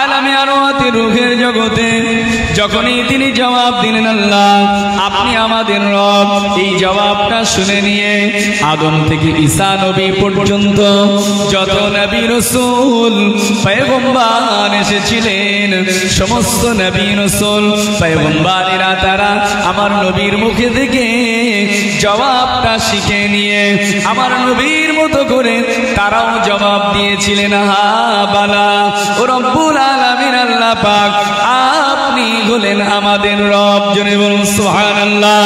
আলামে আরওয়াতে রূহের জগতে যখনই তিনি জবাব দিলেন, আল্লাহ আপনি আমাদের রব, এই জবাবটা শুনে নিয়ে আদম থেকে ঈসা নবী পর্যন্ত যত নবী রাসূল পয়গম্বর এসেছিলেন, সমস্ত নবী রাসূল পয়গম্বরেরা তারা আমার নবীর মুখে থেকে জবাবটা শিখে নিয়ে আমার নবীর মতো করে তারাও জবাব দিয়েছিলেন, হা বালা ও রব্বুল আলামিন, আল্লাহ পাক আপনি হলেন আমাদের রব। জোরে বলুন সুবহানাল্লাহ।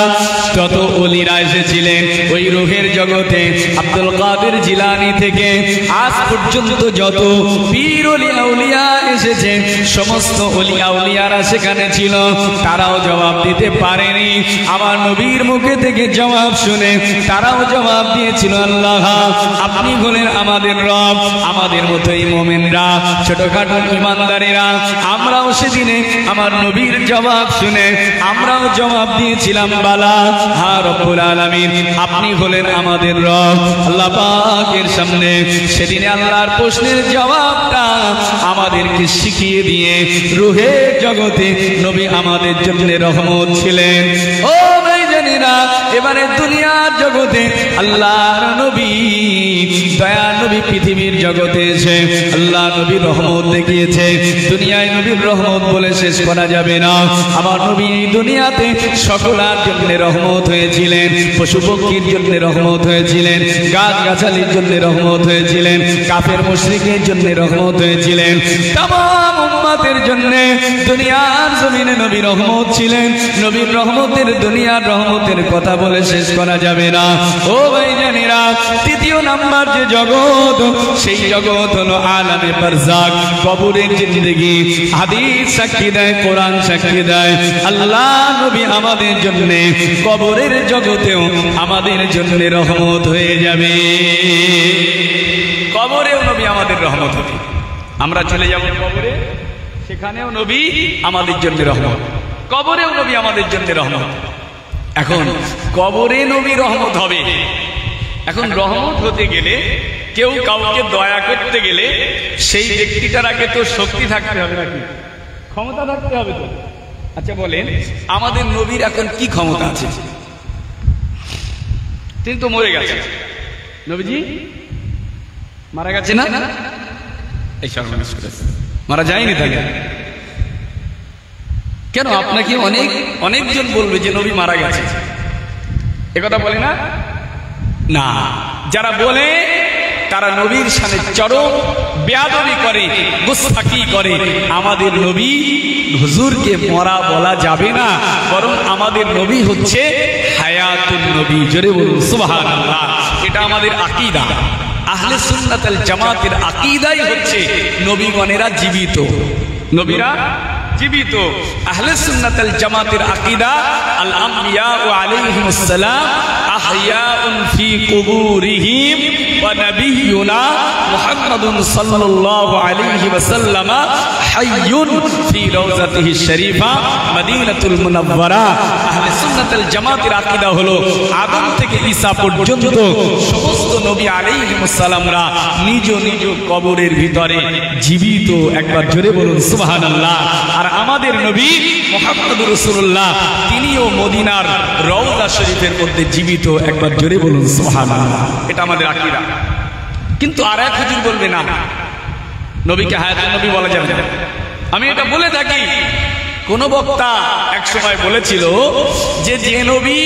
যত ওলিরা এসেছিলেন ওই রূহের জগতে, আব্দুল কাদের জিলানী থেকে আজ পর্যন্ত যত পীর ওলি আউলিয়া এসেছে, সমস্ত ওলি আউলিয়ারা সেখানে ছিল, তারাও জবাব দিতে পারেনি। আমার নবীর মুখে থেকে জবাব শুনে তারাও জবাব দিয়েছিল, আল্লাহ আপনি হলেন আমাদের রব। আমাদের মতোই মুমিনরা, ছোটখাটো ইমানদারেরা, আমরাও সেদিনে আমার নবীর জবাব শুনে আমরাও জবাব দিয়েছিলাম, বালা, হা রব্বুল আলামিন, আপনি হলেন আমাদের রব। আল্লাহ পাকের সামনে সেদিনে আল্লাহর প্রশ্নের জবাবটা আমাদেরকে শিখিয়ে দিয়ে রূহের জগতে নবী আমাদের জন্য রহমত ছিলেন। ও ভাইজানেরা, এবারে দুনিয়ার জগতে আল্লাহর নবী, দয়া নবী পৃথিবীর জগতে এসে আল্লাহ নবী রহমত দেখিয়েছে। দুনিয়ায় নবীর রহমত বলে শেষ করা যাবে না। আমার নবী এই দুনিয়াতে সকলের জন্য রহমত হয়েছিলেন, পশু পক্ষীর জন্য রহমত হয়েছিলেন, গাছ গাছালির জন্য রহমত হয়েছিলেন, কাফের মুশরিকের জন্য রহমত হয়েছিলেন, তামাম উম্মতের জন্য দুনিয়ার জমিনে নবী রহমত ছিলেন। নবীর রহমতের, দুনিয়ার রহমতের কথা বলে শেষ করা যাবে না। ও ভাইজানেরা, তৃতীয় নাম্বার যে জগৎ, সেই জগৎ হলো আলামে বারজাখ, কবরের জিন্দেগি। হাদিস সাক্ষী দেয়, কোরআন সাক্ষী দেয়, আল্লাহ নবী আমাদের জন্য কবরের জগতেও আমাদের জন্য রহমত হয়ে যাবে। কবরেও নবী আমাদের রহমত হবে। আমরা চলে যাব কবরে, সেখানেও নবী আমাদের জন্য রহমত, কবরেও নবী আমাদের জন্য রহমত। এখন কবরে নবী রহমত হবে। এখন রহমত হতে গেলে, কেউ কাউকে দয়া করতে গেলে সেই ব্যক্তিটার আগে তো শক্তি থাকতে হবে নাকি, ক্ষমতা থাকতে হবে তো। আচ্ছা বলেন, আমাদের নবীর এখন কি ক্ষমতা আছে? তিনি তো মরে গেছে, নবীজি মারা গেছে না? এই সর্বনাশ করেছে, মারা যায়নি তাহলে কেন? আপনাকে অনেকজন বলবে যে নবী মারা গেছে, একথা বলে না? না, যারা বলে তারা নবীর সামনে চরম বেয়াদবি করে, গুস্তাখি করে। আমাদের নবী হুজুরকে মরা বলা যাবে না, বরং আমাদের নবী হচ্ছে হায়াতুন নবী। জোরে বলুন সুবহানাল্লাহ। এটা আমাদের আকীদা, আহলে সুন্নাত ওয়াল জামাতের আকীদাই হচ্ছে নবীগণেরা জীবিত, নবীরা জীবিত। আহলে সুন্নাত ওয়াল জামাতের আকীদা, আল আমবিয়া ওয়া আলাইহিমুস সালাম আহইয়াউন ফি কুবুরিহিম ওয়া নাবিয়ুনা মুহাম্মাদুন সাল্লাল্লাহু আলাইহি ওয়াসাল্লাম হাইয়ুন ফি রাউজাতিহিশ শরীফা মদিনাতুল মুনাওয়ারা। আহলে সুন্নাত ওয়াল জামাতের আকীদা হলো আদম থেকে ঈসা পর্যন্ত সমস্ত নবী আলাইহিমুস সালামরা নিজ নিজ কবরের ভিতরে জীবিত। একবার জোরে বলুন সুবহানাল্লাহ। আর আমাদের নবী মুহাম্মদুর রাসূলুল্লাহ, তিনিও মদিনার রওজা শরীফের মধ্যে জীবিত। একবার জোরে বলুন সুবহানাল্লাহ। এটা আমাদের আকীদা। কিন্তু আর এক হুজুর বলবে না, নবীকে হায়াতুন নবী বলা যাবে না। আমি এটা বলে থাকি, কোন বক্তা এক সময় বলেছিল যে যে নবী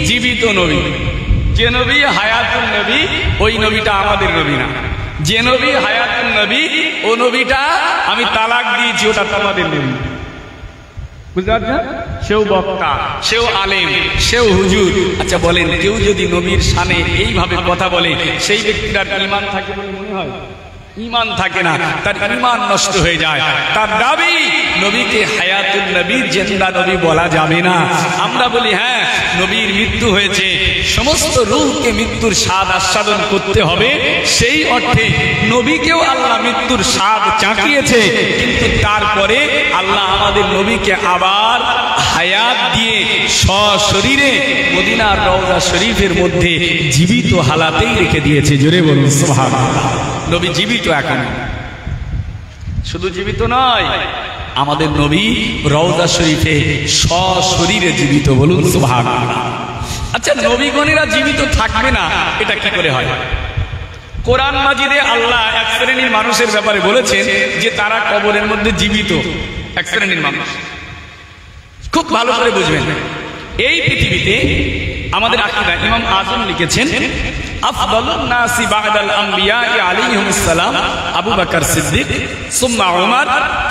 জীবিত নবী, যে নবী হায়াতুন নবী, ওই নবীটা আমাদের নবী না। যে নবী হায়াতুন নবী, ও নবীটা আমি তালাক দিয়েছি, ওটা তোমাদের নবী। বুঝতে পারছেন? সেও বক্তা, সেও আলেম, সেও হুজুর। আচ্ছা বলেন, কেউ যদি নবীর শানে এইভাবে কথা বলে, সেই ব্যক্তিটার ঈমান থাকে বলে মনে হয়? ঈমান থাকে না, তার ঈমান নষ্ট হয়ে যায়। তার দাবি নবীকে হায়াতুন নবী, জিন্দা নবী বলা যাবে না। আমরা বলি হ্যাঁ নবীর মৃত্যু হয়েছে, সমস্ত রূহকে মৃত্যুর স্বাদ আস্বাদন করতে হবে, সেই অর্থে নবীকেও আল্লাহ মৃত্যুর স্বাদ চাখিয়েছে, কিন্তু তারপরে আল্লাহ আমাদের নবীকে আবার হায়াত দিয়ে সশরীরে মদিনার রওজা শরীফের মধ্যে জীবিত হালাতেই রেখে দিয়েছে। জোরে বলুন সুবহানাল্লাহ। নবী জীবিত, এখন শুধু জীবিত নয়, আমাদের নবী রওজা শরীফে সশরীরে জীবিত। বলুন সুবহানাল্লাহ। আচ্ছা, নবীগণেরা জীবিত থাকবে না, এটা কি করে হয়? কোরআন মাজিদে আল্লাহ এক শ্রেণীর মানুষের ব্যাপারে বলেছেন যে তারা কবরের মধ্যে জীবিত। এক শ্রেণীর মানুষ, খুব ভালো করে বুঝবেন। এই পৃথিবীতে আমাদের আকীদা ইমাম আযম লিখেছেন, আফদালুন নাসি বা'দাল আমবিয়া আলাইহিমুস সালাম আবু বকর সিদ্দিক, সুম্মা উমর,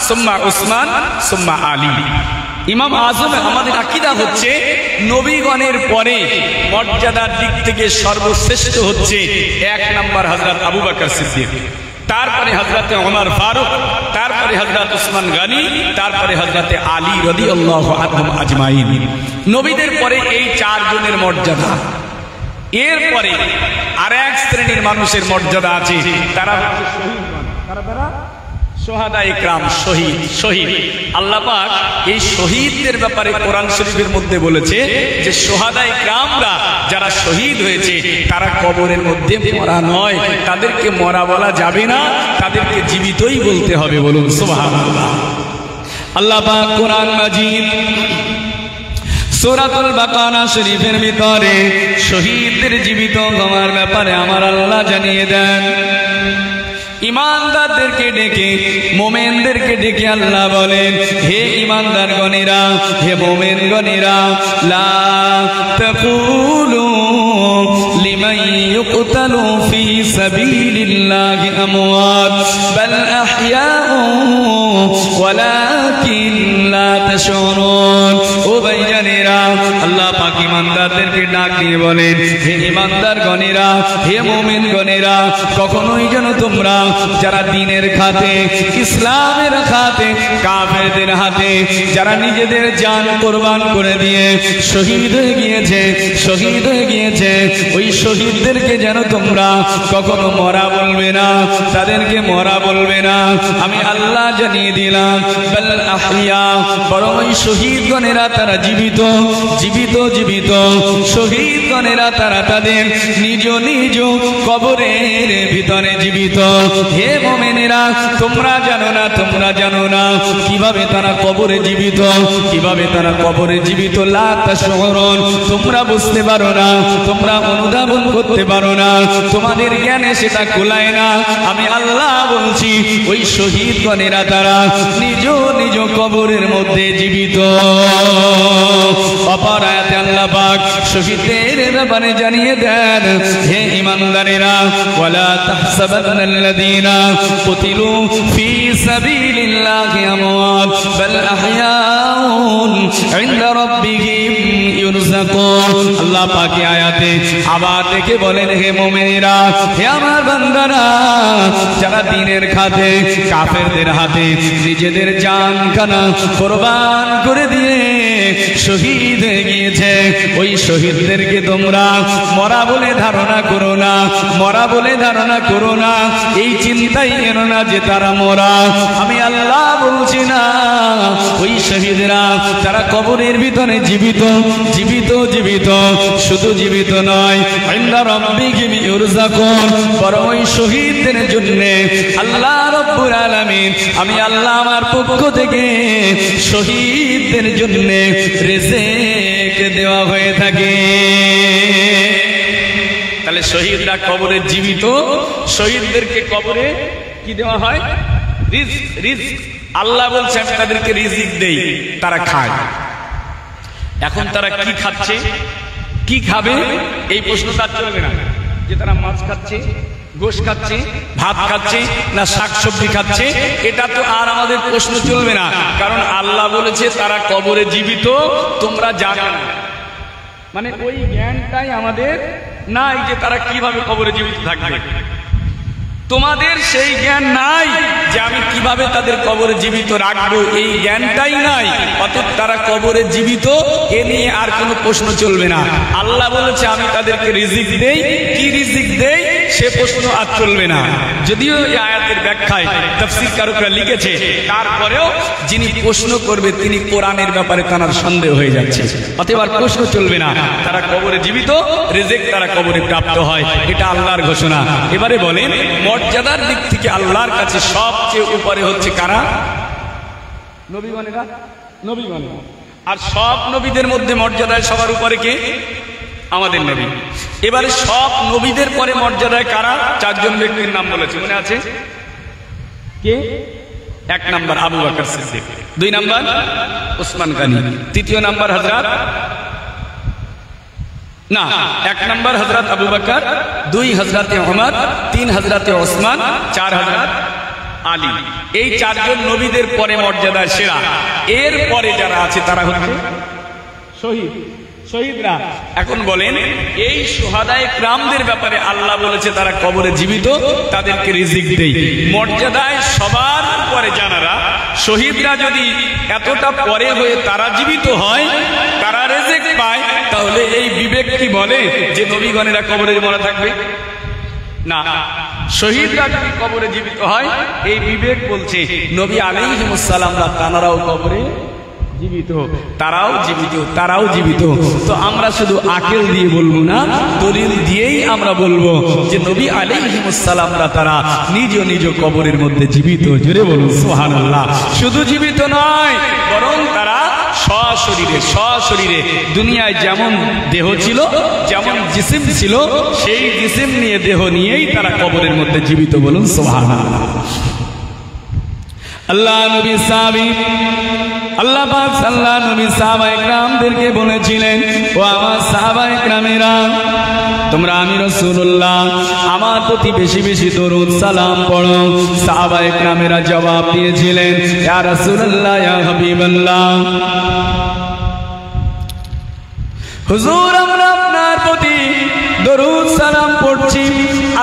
সুম্মা উসমান, সুম্মা আলী। ইমাম আযম আমাদের আকীদা হচ্ছে নবীগণের পরে মর্যাদার দিক থেকে সর্বশ্রেষ্ঠ হচ্ছে এক নাম্বার হযরত আবু বকর সিদ্দিক, তারপরে হযরত ওমর ফারুক, তারপরে হযরত উসমান গনি, তারপরে হযরত আলী রাদিয়াল্লাহু আনহুম আজমাইন। নবীদের পরে এই চারজনের মর্যাদা। এরপরে আরেক শ্রেণীর মানুষের মর্যাদা আছে, তারা হচ্ছে শহীদগণ। তারা শহাদায়ে কিরাম, শহীদ। শহীদ আল্লাহ পাক এই শহীদদের ব্যাপারে কোরআন শরীফের মধ্যে বলেছে যে শহাদায়ে কিরামরা যারা শহীদ হয়েছে তারা কবরের মধ্যে মরা নয়, তাদেরকে মরা বলা যাবে না, তাদেরকে জীবিতই বলতে হবে। বলুন সুবহানাল্লাহ। আল্লাহ পাক কোরআন মাজিদ সূরাতুল বাকারা শরীফের ভিতরে শহীদদের জীবিত হওয়ার ব্যাপারে আমার আল্লাহ জানিয়ে দেন। ইমানদারদেরকে ডেকে, মোমেনদেরকে ডেকে আল্লাহ বলেন, হে ইমানদারগণেরা, হে মোমেনগণেরা, লা তাকুলু লিমান ইউকতালু ফি সাবিলিল্লাহি আমওয়াত বাল আহইয়াউ ওয়ালাকিন লা তাশউরুন। ও ভাইজানেরা, আল্লাহ পাক ইমানদারদেরকে ডাক দিয়ে বলেন, হে ইমানদারগণেরা, হে মোমেনগণেরা, কখনোই যেন তোমরা যারা দ্বীনের খাতে, ইসলামের খাতে, কাফেরদের হাতে যারা নিজেদের জান কুরবান করে দিয়ে শহীদ হয়ে গিয়েছে, শহীদ হয়ে গিয়েছে, ওই শহীদদেরকে যেন তোমরা কখনো মরা বলবে না, তাদেরকে মরা বলবে না। আমি আল্লাহ জানিয়ে দিলাম, বাল আহইয়া, বরং ওই শহীদগণেরা তারা জীবিত, জীবিত, জীবিত। শহীদগণেরা তারা তাদের নিজ নিজ কবরের ভিতরে জীবিত। হে মুমিনেরা, তোমরা জানো না, তোমরা জানো না কিভাবে তারা কবরে জীবিত, কিভাবে তারা কবরে জীবিত। লা তাশউরুন, তোমরা বুঝতে পারো না, তোমরা অনুধাবন করতে পারো না, তোমাদের জ্ঞানে সেটা কুলায় না। আমি আল্লাহ বলছি, ওই শহীদগণেরা তারা নিজ নিজ কবরের মধ্যে জীবিত। অপর আয়াতে আল্লাহ পাক শহীদদের ব্যাপারে জানিয়ে দেন, হে ঈমানদারেরা, ওয়ালা তাহসাবান্নাল্লাযীনা কুতিলু ফি সাবিলিল্লাহি আমওয়াত বাল আহইয়াউন ইনদা রাব্বিহিম ইউরযাকুন। আল্লাহ পাক এই আয়াতে আবার দেখে বলেন, হে মুমিনেরা, হে আমার বান্দারা, যারা দ্বীনের খাতে, কাফেরদের হাতে নিজেদের জানখানা কুরবান করে দিয়ে শহীদ হয়ে গিয়েছে, ওই শহীদদেরকে তোমরা মরা বলে ধারণা করো না, মরা বলে ধারণা করো না, এই চিন্তাই এনো না যে তারা মরা। আমি আল্লাহ বলছি না, ওই শহীদরা তারা কবরের ভিতরে জীবিত, জীবিত, জীবিত। শুধু জীবিত নয়, ইনদা রাব্বিহিম ইউরযাকুন, বরং ওই শহীদদের জন্য আল্লাহ রাব্বুল আলামিন, আমি আল্লাহ আমার পক্ষ থেকে শহীদদের জন্য রিজিক দেওয়া হয়ে থাকে। তাহলে শহীদরা কবরে জীবিত, শহীদদেরকে কবরে কি দেওয়া হয়? রিজিক। রিজিক আল্লাহ বলছে আমি তাদেরকে রিজিক দেই, তারা খায়। এখন তারা কি খাচ্ছে, কি খাবে, এই প্রশ্ন তার চলবে না যে তারা মাছ খাচ্ছে, গোশ খাচ্ছে, ভাত খাচ্ছে, না শাকসবজি খাচ্ছে, এটা তো আর আমাদের প্রশ্ন চলবে না, কারণ আল্লাহ বলেছে তারা কবরে জীবিত, তোমরা জানো না। মানে ওই জ্ঞানটাই আমাদের নাই যে তারা কিভাবে কবরে জীবিত থাকবে। তোমাদের সেই জ্ঞান নাই যে আমি কিভাবে তাদের কবরে জীবিত রাখবো, এই জ্ঞানটাই নাই। অতএব তারা কবরে জীবিত, এ নিয়ে আর কোনো প্রশ্ন চলবে না। আল্লাহ বলেছে আমি তাদেরকে রিজিক দেই, কি রিজিক দেই সে প্রশ্ন আর চলবে না। যদিও এই আয়াতের ব্যাখ্যায় তাফসীর কারকরা লিখেছে, তারপরেও যিনি প্রশ্ন করবে তিনি কোরআনের ব্যাপারে তার সন্দেহ হয়ে যাচ্ছে। অতএব আর প্রশ্ন চলবে না, তারা কবরে জীবিত, রিজিক তারা কবরে প্রাপ্ত হয়, এটা আল্লাহর ঘোষণা। এবারে বলেন মর্যাদার দিক থেকে আল্লাহর কাছে সবচেয়ে উপরে হচ্ছে কারা? নবীগণেরা, নবীগণেরা। আর সব নবীদের মধ্যে মর্যাদায় সবার উপরে কে? আমাদের নবী। এবারে সব নবীদের পরে মর্যাদায় কারা? চারজন ব্যক্তির নাম বলেছে, মনে আছে? কে? এক নাম্বার আবু বকর সিদ্দিক, দুই নাম্বার উসমান গনি, তৃতীয় নাম্বার হযরত না, এক নাম্বার হযরত আবু বকর, দুই হযরত ওমর, তিন হযরত ওসমান, চার হযরত আলী। এই চারজন নবীদের পরে মর্যাদায় সেরা। এর পরে যারা আছে তারা হচ্ছে শহীদ, শহীদরা। এখন বলেন এই শুহাদায়ে কিরামদের ব্যাপারে আল্লাহ বলেছে তারা কবরে জীবিত, তাদেরকে রিজিক দেই। মর্যাদায় সবার পরে যারা শহীদরা যদি এতটা পরে হয়ে তারা জীবিত হয়, তারা রিজিক পায়, তাহলে এই বিবেক কি বলে যে নবীগণেরা কবরে মরা থাকবে? না, শহীদরা যদি কবরে জীবিত হয়, এই বিবেক বলছে নবী আলাইহিস সালামরা তারাও কবরে জীবিত, তারাও জীবিত, তারাও জীবিত। তো আমরা শুধু আকেল দিয়ে বলবো না, দলিল দিয়েই আমরা বলবো যে নবী আলাইহিস সালামরা তারা নিজ নিজ কবরের মধ্যে জীবিত। জোরে বলুন সুবহানাল্লাহ। শুধু জীবিত নয়, বরং তারা সশরীরে, সশরীরে দুনিয়ায় যেমন দেহ ছিল, যেমন জিসিম ছিল, সেই জিসিম নিয়ে, দেহ নিয়েই তারা কবরের মধ্যে জীবিত। বলুন সুবহানাল্লাহ। আল্লাহ নবী সাহাবী, আল্লাহ পাক সাল্লাল্লাহু নবী সাহাবায়ে কেরামদেরকে বলেছিলেন, ও আমার সাহাবায়ে কেরামেরা, তোমরা আমি রাসূলুল্লাহ আমার প্রতি বেশি বেশি দরুদ সালাম পড়ো। সাহাবায়ে কেরামেরা জবাব দিয়েছিলেন, ইয়া রাসূলুল্লাহ, ইয়া হাবিবাল্লাহ, হুজুর আমরা আপনার প্রতি দরুদ সালাম পড়ছি।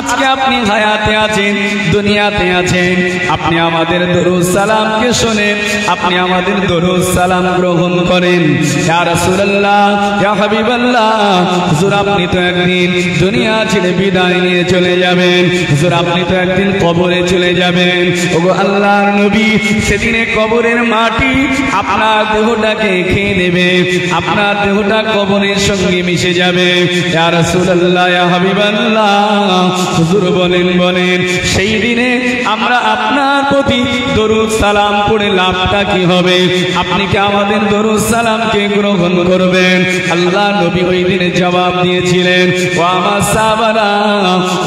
আজকে আপনি হায়াতে আছেন, দুনিয়াতে আছেন, আপনি আমাদের দরুদ সালামকে শুনেন, আপনি আমাদের দরুদ সালাম গ্রহণ করেন। ইয়া রাসূলুল্লাহ, ইয়া হাবিবাল্লাহ, হুজুর আপনি তো একদিন দুনিয়া ছেড়ে বিদায় নিয়ে চলে যাবেন, হুজুর আপনি তো একদিন কবরে চলে যাবেন। ওগো আল্লাহর নবী, সেদিনে কবরের মাটি আপনার দেহটাকে খেয়ে নেবে, আপনার দেহটা কবরের সঙ্গে মিশে যাবে। ইয়া রাসূলুল্লাহ, ইয়া হাবিবাল্লাহ, হুজুর বলেন সেই দিনে আমরা আপনার প্রতি দরুদ সালাম পড়ে লাভটা কি হবে? আপনি কি আমাদের দরুদ সালামকে গ্রহণ করবেন? আল্লাহ নবী ওই দিনে জবাব দিয়েছিলেন, ও আমার সাহাবারা,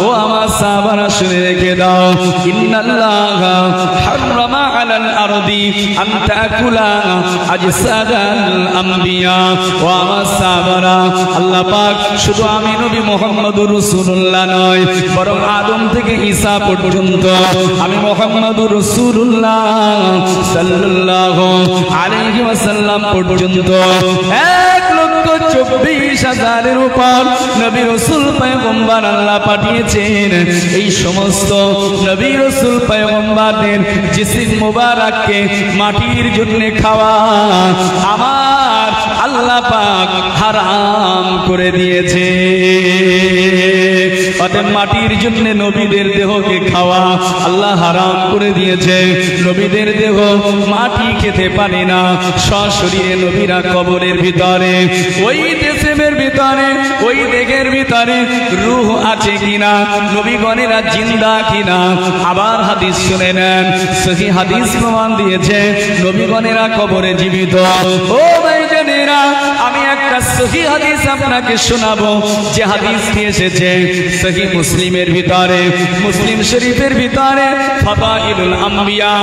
ও আমার সাহাবারা শুনে রেখে দাও, ইন্নাল্লাহা হারামা আলাল আরদি আন তাকুলা আজসাদাল আম্বিয়া। ও আমার সাহাবারা, আল্লাহ পাক শুধু আমি নবী মুহাম্মদুর রাসূলুল্লাহ নয়, বরং আদম থেকে ঈসা পর্যন্ত আমি মুহাম্মদুর রাসূলুল্লাহ সাল্লাল্লাহু আলাইহি ওয়াসাল্লাম পর্যন্ত 1,24,000-এর উপর নবী রাসূল পয়গম্বর আল্লাহ পাঠিয়েছেন। এই সমস্ত নবী রাসূল পয়গম্বরদের জিসিম মুবারককে মাটির জন্য খাওয়া আমার আল্লাহ পাক হারাম করে দিয়েছে। অতএব মাটির জন্য নবীদের দেহকে খাওয়া আল্লাহ হারাম করে দিয়েছে। নবীদের দেহ মাটি খেতে পারে না, সশরীরে নবীরা কবরের ভিতরে, ওই দেশের ভিতরে, ওই দেহের ভিতরে রূহ আছে কিনা, নবীগণেরা জিন্দা কিনা। আবার হাদিস শুনে নেন, সহিহ হাদিস প্রমাণ দিয়েছে নবীগণেরা কবরে জীবিত। ও ভাইজানেরা, আমি একটা সহিহ হাদিস আপনাকে শোনাবো, যে হাদিসটি এসেছে সহিহ মুসলিমের ভিতরে, মুসলিম শরীফের ভিতরে ফাদাইলুল আম্বিয়া,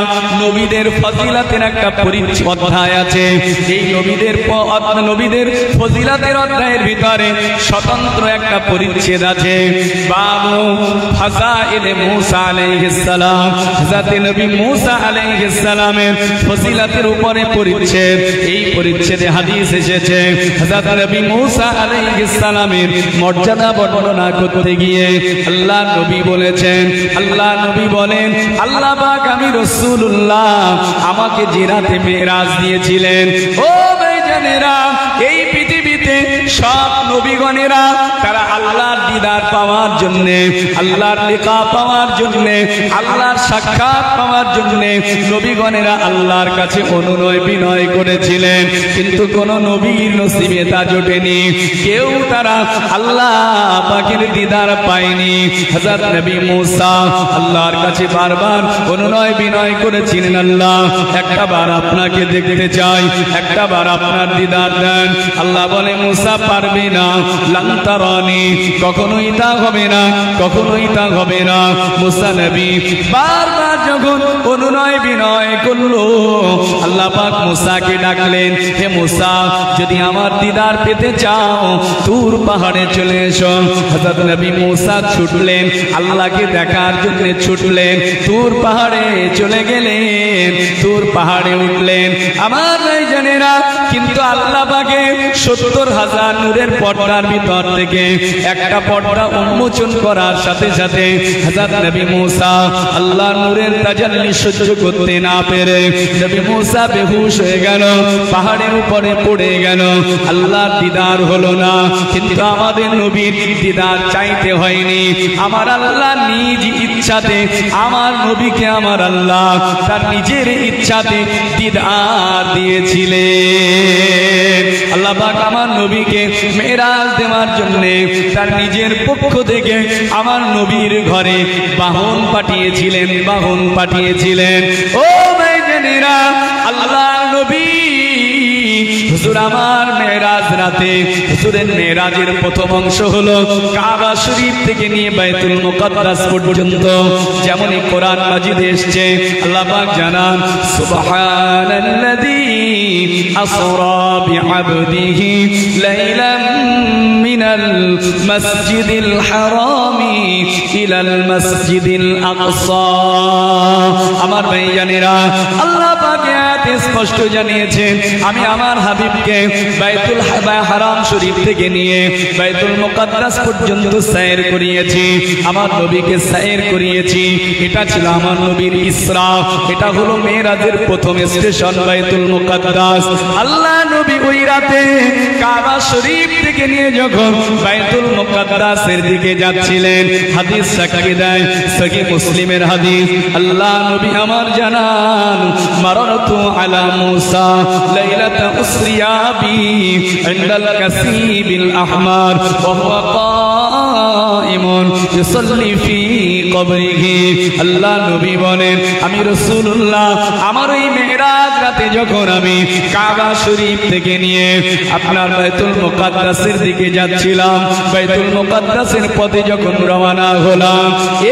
নবীদের ফজিলতের একটা অধ্যায় আছে। এই নবীদের ফজিলতের অধ্যায়ের ভিতরে স্বতন্ত্র একটা পরিচ্ছেদ আছে, বাবু ফাযাইলে মূসা আলাইহিস সালাম, হযরত নবী মূসা আলাইহিস সালামের ফজিলতের উপরে পরিচ্ছেদ। এই পরিচ্ছেদে হাদিস এসেছে হযরত নবী মূসা আলাইহিস সালামের মর্যাদা বর্ণনা করতে গিয়ে আল্লাহ নবী বলেছেন, আল্লাহ নবী বলেন, আল্লাহ পাক আমি রাসূলুল্লাহ আমাকে যে রাতে মেরাজ দিয়েছিলেন, ও ভাইজানেরা, এই পৃথিবীতে সব নবীগণেরা তারা আল্লাহর দিদার পাওয়ার জন্য, আল্লাহর লিকা পাওয়ার জন্য, আল্লাহর সাক্ষাৎ পাওয়ার জন্য নবীগণেরা আল্লাহর কাছে অনুনয় বিনয় করেছিলেন, কিন্তু কোন নবীর নসিবে তা জোটেনি। কেউ তারা আল্লাহ পাকের দিদার পায়নি। হযরত নবী মূসা আল্লাহর কাছে বারবার অনুনয় বিনয় করেছিলেন, আল্লাহ একটা বার আপনাকে দেখতে চাই, একটা বার আপনার দিদার দেন। আল্লাহ বলে, মূসা পারবে না, লান তারানি, কখনোই তা হবে না, কখনোই তা হবে না। মূসা নবী বারবার যখন অনুনয় বিনয় করলো, আল্লাহ পাক মূসাকে ডাকলেন, হে মূসা, যদি আমার দিদার পেতে চাও তুর পাহাড়ে চলে এসো। হযরত নবী মূসা ছুটলেন, আল্লাহকে দেখার জন্য ছুটলেন, তুর পাহাড়ে চলে গেলেন, তুর পাহাড়ে উঠলেন। আমার ভাইজানেরা, কিন্তু আল্লাহ পাকে 70,000 নূরের পর্দার ভিতর থেকে একটা পর্দা উন্মোচন করার সাথে সাথে হযরত নবী মূসা আল্লাহর নূরের তাজাল্লি সহ্য করতে না পেরে নবী মূসা বেহুশ হয়ে গেল, পাহাড়ের উপরে পড়ে গেল। আল্লাহর দিদার হলো না, কিন্তু আমাদের নবীর দিদার চাইতে হয়নি। আমার আল্লাহ নিজ ইচ্ছাতে আমার নবীকে আমার আল্লাহ তার নিজের ইচ্ছাতে দিদার দিয়েছিলেন। আল্লাহ পাক আমার নবীকে মেরাজ দেওয়ার জন্য তার নিজের পক্ষ থেকে আমার নবীর ঘরে বাহন পাঠিয়েছিলেন, বাহন পাঠিয়েছিলেন। ও ভাইজানেরা, আল্লাহ নবী হুজুর আমার মেরাজ রাতে, হুজুরের মেরাজের প্রথম অংশ হলো কাবা শরীফ থেকে নিয়ে বাইতুল মুকাদ্দাস পর্যন্ত। যেমনই কোরআন মাজিদে এসেছে, আল্লাহ পাক জানান, সুবহানাল্লাযী আসরা বিআবদিহি লাইলাম মিনাল মাসজিদিল হারামি ইলাল মাসজিদিল আকসা। আমার ভাইজানেরা, আল্লাহ পাক আয়াতে স্পষ্ট জানিয়েছেন, আমি আমার হাবিবকে বাইতুল হারাম শরীফ থেকে নিয়ে বাইতুল মুকাদ্দাস পর্যন্ত সাইর করিয়েছি, আমার নবীকে সাইর করিয়েছি। এটা ছিল আমার নবীর ইসরা, এটা হলো মেরাজের প্রথম স্টেশন বাইতুল মুকাদ্দাস। আল্লাহ নবী ওই রাতে কাবা শরীফ থেকে নিয়ে যখন বাইতুল মুকাদ্দাসের দিকে যাচ্ছিলেন, হাদিস সাক্ষী দেয়, সহিহ মুসলিমের হাদিস, আল্লাহ নবী আমার জানান, মারারতু আলা মূসা লাইলাতা উসরিয়া বি ইনদাল কাসিবিল আহমার ওয়া হুয়া কাইমুন ইউসাল্লি ফি কবরিহি। আল্লাহ নবী বলেন, আমি রাসূলুল্লাহ আমার এই মেরাজ রাতে যখন আমি কাবা শরীফ থেকে নিয়ে আপনার বাইতুল মুকাদ্দাসের দিকে যাচ্ছিলাম, বাইতুল মুকাদ্দাসের পথে যখন রওনা হলাম,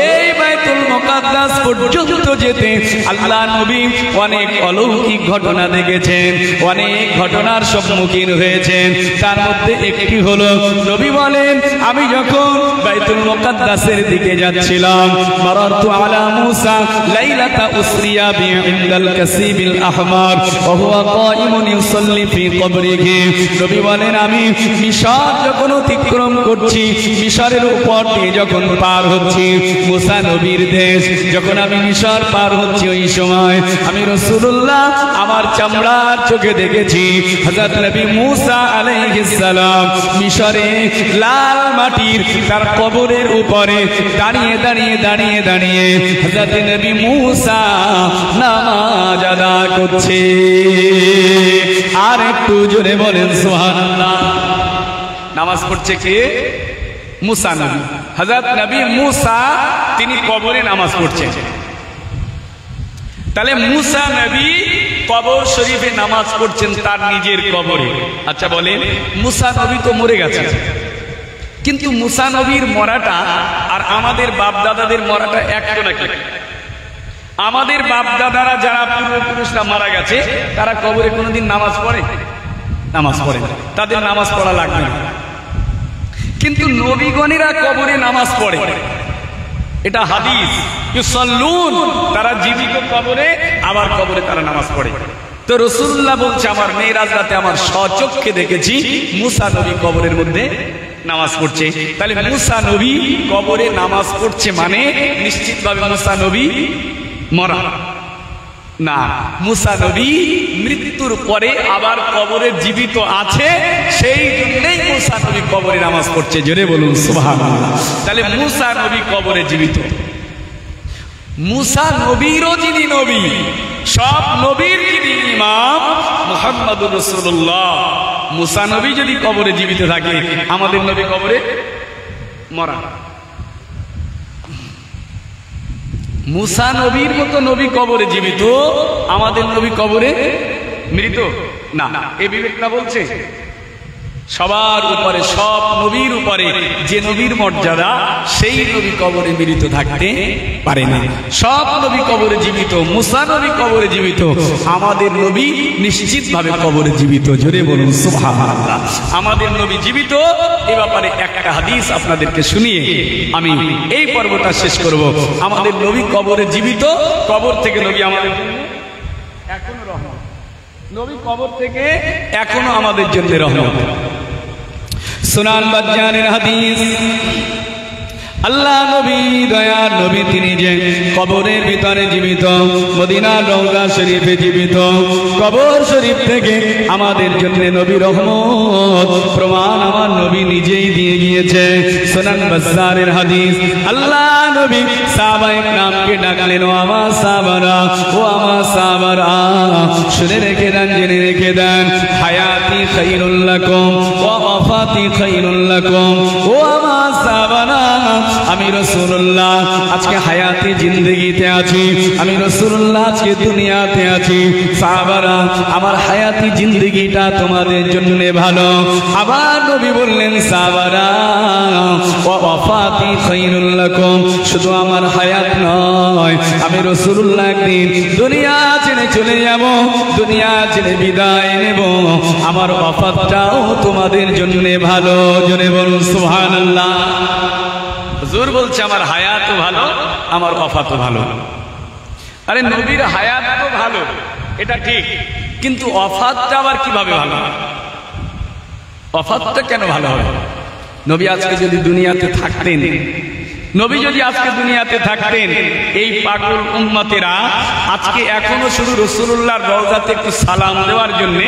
এই বাইতুল মুকাদ্দাস পর্যন্ত যেতে আল্লাহ নবী অনেক অলৌকিক ঘটনা দেখেছেন, অনেক ঘটনার সম্মুখীন হয়েছেন। তার মধ্যে একটি হলো, নবী বলেন, আমি যখন বাইতুল মুকাদ্দাসের দিকে যাচ্ছিলাম, মারারতু আলা মূসা লাইলাতা উসরিয়া বি ইনদাল কাসিবিল আহমার ওয়া হুয়া কাইমুন ইউসাল্লি ফি কবরিহি। নবী বলেন, আমি মিশর যখন অতিক্রম করছি, মিশরের উপর দিয়ে যখন পার হচ্ছি, মূসা নবীর দেশ, যখন আমি মিশর পার হচ্ছি, ওই সময় আমি রাসূলুল্লাহ আমার চামড়ার চোখে দেখেছি হযরত নবী মূসা আলাইহিস সালাম মিশরে লাল মাটির তার কবরের উপরে দাঁড়িয়ে দাঁড়িয়ে দাঁড়িয়ে দাঁড়িয়ে হযরত নবী মূসা নামাজ আদায় করছে। আর একটু জোরে বলেন সুবহানাল্লাহ। নামাজ পড়ছে কে? মূসা নবী। হযরত নবী মূসা তিনি কবরে নামাজ পড়ছেন। তাহলে মূসা নবী কবর শরীফে নামাজ পড়ছেন তার নিজের কবরে। আচ্ছা বলেন, মূসা নবী তো মরে গেছেন, কিন্তু মূসা নবীর মরাটা আর আমাদের বাপ দাদাদের মরাটা এক তো নাকি? আমাদের বাপ দাদারা যারা পূর্বপুরুষরা মারা গেছে, তারা কবরে কোনোদিন নামাজ পড়ে? নামাজ পড়ে, তাদের নামাজ পড়া লাগবে না। কিন্তু নবীগণেরা কবরে নামাজ পড়ে, এটা হাদিস। ইউসাল্লুন, তারা জীবিত কবরে আবার কবরে তারা নামাজ পড়ে। তো রাসূলুল্লাহ বলছে আমার মেরাজ রাতে আমার স্বচক্ষে দেখেছি মুসা নবী কবরের মধ্যে নামাজ পড়ছে। তাহলে মুসা নবী কবরে নামাজ পড়ছে মানে নিশ্চিতভাবে মুসা নবী মরা না, মুসা নবী মৃত্যুর পরে আবার কবরে জীবিত আছে, সেই জন্যই মুসা নবী কবরে নামাজ পড়ছে। জোরে বলুন সুবহানাল্লাহ। তাহলে মুসা নবী কবরে জীবিত। মুসা নবীরও যিনি নবী, সব নবীর যিনি ইমাম মুহাম্মদুর রাসূলুল্লাহ, মুসা নবী যদি কবরে জীবিত থাকে, আমাদের নবী কবরে মরা। মুসা নবীর মতো নবী কবরে জীবিত, আমাদের নবী কবরে মৃত না। এই বিবেকটা বলছে সবার উপরে, সব নবীর উপরে যে নবীর মর্যাদা, সেই নবী কবরে মৃত থাকতে পারে না। সব নবী কবরে জীবিত, মুসা নবী কবরে জীবিত, আমাদের নবী নিশ্চিতভাবে কবরে জীবিত। জোরে বলুন সুবহানাল্লাহ। আমাদের নবী জীবিত। এ ব্যাপারে একটা হাদিস আপনাদেরকে শুনিয়ে আমি এই পর্বটা শেষ করব। আমাদের নবী কবরে জীবিত, কবর থেকে নবী আমাদের এখনো রহমত, নবী কবর থেকে এখনো আমাদের জন্য রহমত। সুনান বাজ্জানের হাদিস, আল্লাহ নবী দয়ার নবী তিনি যে কবরের ভিতরে জীবিত, মদিনার রওজা শরীফে জীবিত, কবর শরীফ থেকে আমাদের জন্য নবী রহমত প্রমাণ আমার নবী নিজেই দিয়ে গিয়েছে। সুনান বাজ্জারের হাদিস, আল্লাহ নবী সাহাবায়ে কেরামকে ডাকলেন, ও আমার সাহাবারা, ও আমার সাহাবারা, শুনে রেখে দেন, জেনে রেখে দেন, হায়াতি খায়রুল লাকুম ওয়া ওয়াফাতি খায়রুল লাকুম। ও আমার সাহাবারা, আমি রাসূলুল্লাহ আজকে হায়াতি জিন্দেগিতে আছি, আমি রাসূলুল্লাহ আজকে দুনিয়াতে আছি। সাহাবারা, আমার হায়াতি জিন্দেগিটা তোমাদের জন্য ভালো। আবার নবী বললেন, সাহাবারা, ওয়া ওয়াফাতি খায়রুল লাকুম, শুধু আমার হায়াত নয়, আমি রাসূলুল্লাহ একদিন দুনিয়া ছেড়ে চলে যাব, দুনিয়া ছেড়ে বিদায় নেব, আমার ওয়াফাতটাও তোমাদের জন্য ভালো। জোরে বলুন সুবহানাল্লাহ। হুজুর বলছে আমার হায়াতও ভালো, আমার ওয়াফাতও ভালো। আরে নবীর হায়াত তো ভালো, এটা ঠিক, কিন্তু ওয়াফাতটা আবার কিভাবে ভালো? ওয়াফাতটা কেন ভালো হবে? নবী আজকে যদি দুনিয়াতে থাকতেন, নবী যদি আজকে দুনিয়াতে থাকতেন, এই পাগল উম্মতেরা আজকে এখনো শুধু রাসূলুল্লাহর রওজাতে একটু সালাম দেওয়ার জন্য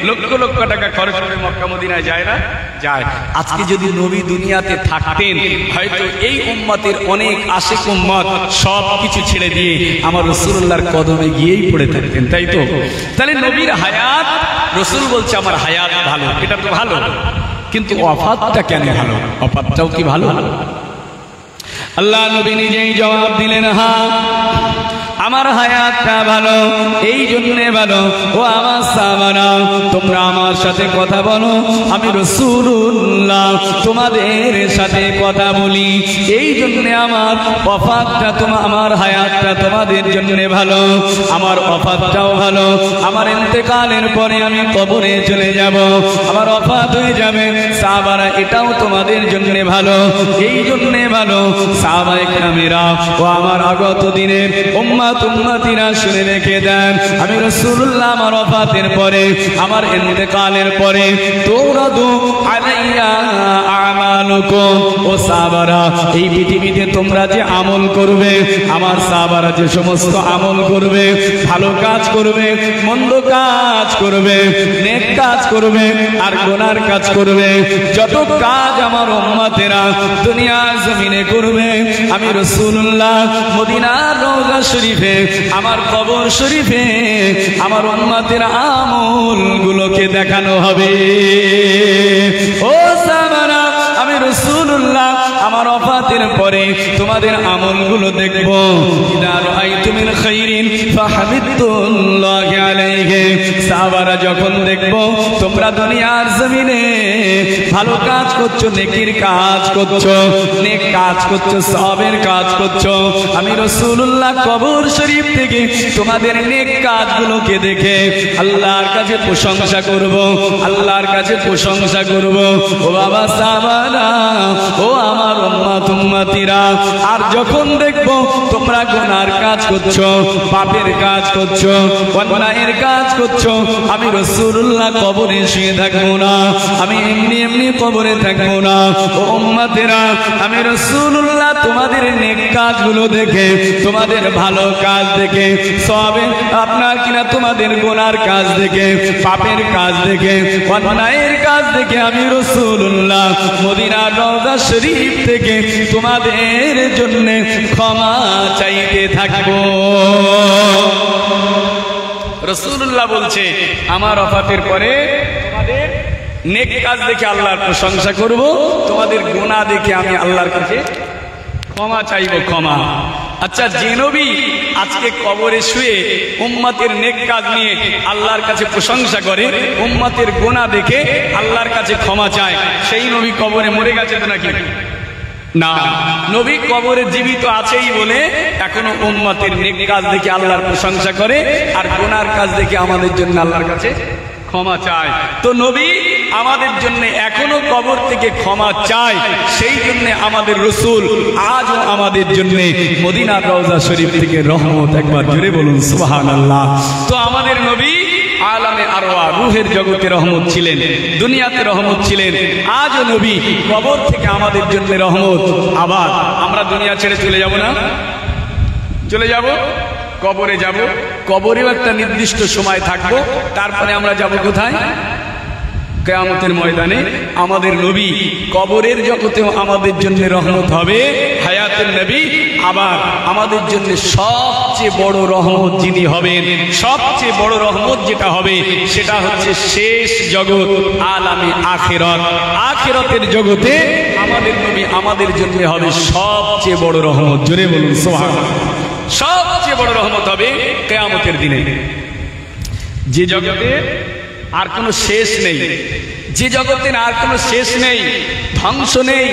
লক্ষ লক্ষ টাকা খরচ করে মক্কা মদিনায় যায় না? যায়। আজকে যদি নবী দুনিয়াতে থাকতেন, হয়তো এই উম্মতের অনেক আশিক উম্মত সব কিছু ছেড়ে দিয়ে আমার রাসূলুল্লাহর কদমে গিয়েই পড়ে থাকতেন, তাই তো? তাহলে নবীর হায়াত, রাসূল বলছে আমার হায়াত ভালো, এটা তো ভালো, কিন্তু ওয়াফাতটা কেন ভালো? ওয়াফাতটাও কি ভালো? আল্লাহ নবী নিজেই জবাব দিলেন, হ্যাঁ আমার হায়াতটা ভালো, এই জন্যে ভালো। ও আমার সাহাবারা, তোমরা আমার সাথে কথা বলো, আমি রাসূলুল্লাহ তোমাদের সাথে কথা বলি, এই জন্যে আমার ওয়াফাতটা, আমার হায়াতটা তোমাদের জন্যে ভালো, আমার ওয়াফাতটাও ভালো। আমার ইন্তেকালের পরে আমি কবরে চলে যাব, আমার ওয়াফাত হয়ে যাবে। সাহাবারা, এটাও তোমাদের জন্যে ভালো, এই জন্যে ভালো। সাহাবায়ে কেরামেরা ও আমার আগত দিনের উম্মত উম্মতিরা শুনে রেখে দেন, আমি রাসূলুল্লাহ আমার ওয়াফাতের পরে, আমার ইন্তেকালের পরে তুরাদু আলাইয়া আমালুকুম। ও সাহাবারা, এই পৃথিবীতে তোমরা যে আমল করবে, আমার সাহাবারা যে সমস্ত আমল করবে, ভালো কাজ করবে, মন্দ কাজ করবে, নেক কাজ করবে আর গুনার কাজ করবে, যত কাজ আমার উম্মতেরা দুনিয়ার জমিনে করবে, আমি রাসূলুল্লাহ মদিনার রওজা শরীফে, আমার কবর শরীফে আমার উম্মতের আমলগুলোকে দেখানো হবে। ও সাহাবারা, আমি রাসূলুল্লাহ আমার ওয়াফাতের পরে তোমাদের আমলগুলো দেখব। ইদা রাআইতুমিল খাইরিন ফাহামিদুল্লাহি আলাইহি। সাহাবারা, যখন দেখব তোমরা দুনিয়ার জমিনে ভালো কাজ করছো, নেকির কাজ করছো, নেক কাজ করছো, সওয়াবের কাজ করছো, আমি রাসূলুল্লাহ কবর শরীফ থেকে তোমাদের নেক কাজগুলোকে দেখে আল্লাহর কাছে প্রশংসা করব, আল্লাহর কাছে প্রশংসা করব। ও বাবা সাহাবারা, ও আমার উম্মত উম্মতিরা। আর যখন দেখবো তোমরা গুনার কাজ করছো, পাপের কাজ করছো, অন্যায়ের কাজ করছো, আমি রাসূলুল্লাহ কবরে শুয়ে থাকবো না, আমি এমনি এমনি কবরে থাকবো না। ও উম্মতিরা, আমি রাসূলুল্লাহ তোমাদের নেক কাজগুলো দেখে, তোমাদের ভালো কাজ দেখে, সবে আপনার কিনা তোমাদের গুনার কাজ দেখে, পাপের কাজ দেখে, অন্যায়ের কাজ দেখে আমি রাসূলুল্লাহ মদিনার রওজা শরীফ থেকে তোমাদের জন্য ক্ষমা চাইতে থাকবো। রাসূলুল্লাহ বলছে আমার ওফাতের পরে তোমাদের নেক কাজ দেখে আল্লাহর প্রশংসা করব, তোমাদের গুনাহ দেখে আমি আল্লাহর কাছে ক্ষমা চাইব, ক্ষমা। আচ্ছা, যে নবী আজকে কবরে শুয়ে উম্মতের নেক কাজ নিয়ে আল্লাহর কাছে প্রশংসা করে, উম্মতের গুনাহ দেখে আল্লাহর কাছে ক্ষমা চায়, সেই নবী কবরে মরে গেছে তো নাকি? না, নবী কবরে জীবিত আছেই বলে এখনো উম্মতের নেক কাজ দেখে আল্লাহর প্রশংসা করে, আর গুনার কাজ দেখে আমাদের জন্য আল্লাহর কাছে ক্ষমা চায়। তো নবী আমাদের জন্য এখনো কবর থেকে ক্ষমা চায়, সেই জন্য আমাদের রাসূল আজও আমাদের জন্য মদিনার রওজা শরীফ থেকে রহমত। একবার জোরে বলুন সুবহানাল্লাহ। তো আমাদের নবী আলামে আরওয়া রূহের জগতে রহমত ছিলেন, দুনিয়াতে রহমত ছিলেন, আজও নবী কবর থেকে আমাদের জন্য রহমত। আবার আমরা দুনিয়া ছেড়ে চলে যাব না? চলে যাব, কবরে যাব, কবরেও একটা নির্দিষ্ট সময় থাকবো, তারপরে আমরা যাব কোথায়? কিয়ামতের ময়দানে। আমাদের নবী কবরের জগতেও আমাদের জন্য রহমত হবে, হায়াতুন নবী। আবার আমাদের জন্য সবচেয়ে বড় রহমত যিনি হবেন, সবচেয়ে বড় রহমত যেটা হবে সেটা হচ্ছে শেষ জগৎ আলামে আখিরাত। আখিরাতের জগতে আমাদের নবী আমাদের জন্য হবে সবচেয়ে বড় রহমত। জোরে বলুন সুবহানাল্লাহ। সবচেয়ে বড় রহমত হবে কিয়ামতের দিনে, যে জগতে আর কোনো শেষ নেই, যে জগতের আর কোনো শেষ নেই, ধ্বংস নেই,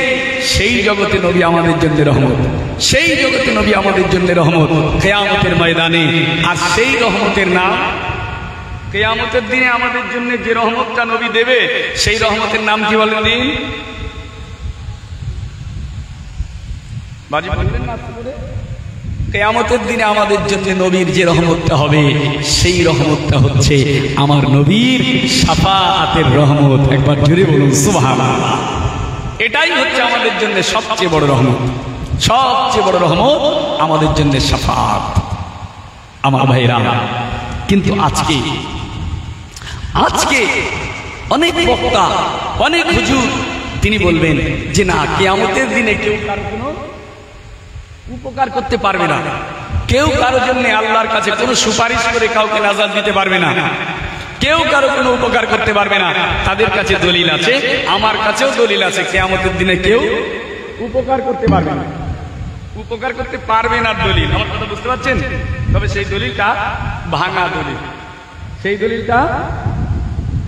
সেই জগতে নবী আমাদের জন্য রহমত, সেই জগতে নবী আমাদের জন্য রহমত কিয়ামতের ময়দানে। আর সেই রহমতের নাম, কিয়ামতের দিনে আমাদের জন্য যে রহমতটা নবী দেবে, সেই রহমতের নাম কি বলেন দিন? বাজি বলবেন না? কিয়ামতের দিনে আমাদের জন্য নবীর যে রহমতটা হবে, সেই রহমতটা হচ্ছে আমার নবীর শাফাআতের রহমত। একবার জোরে বলুন সুবহানাল্লাহ। এটাই হচ্ছে আমাদের জন্য সবচেয়ে বড় রহমত, সবচেয়ে বড় রহমত আমাদের জন্য শাফাআত। আমার ভাইরা, কিন্তু আজকে অনেক বক্তা, অনেক হুজুর তিনি বলবেন যে না, কিয়ামতের দিনে কেউ কারো কোনো উপকার করতে পারবে না, কেউ কারোর জন্য আল্লাহর কাছে কোনো সুপারিশ করে কাউকে নাজাত দিতে পারবে না, কেউ কারো কোনো উপকার করতে পারবে না। তাদের কাছে দলিল আছে, আমার কাছেও দলিল আছে, কিয়ামতের দিনে কেউ উপকার করতে পারবে না, উপকার করতে পারবে না দলিল। আমার কথা বুঝতে পারছেন? তবে সেই দলিলটা ভাঙা দলিল, সেই দলিলটা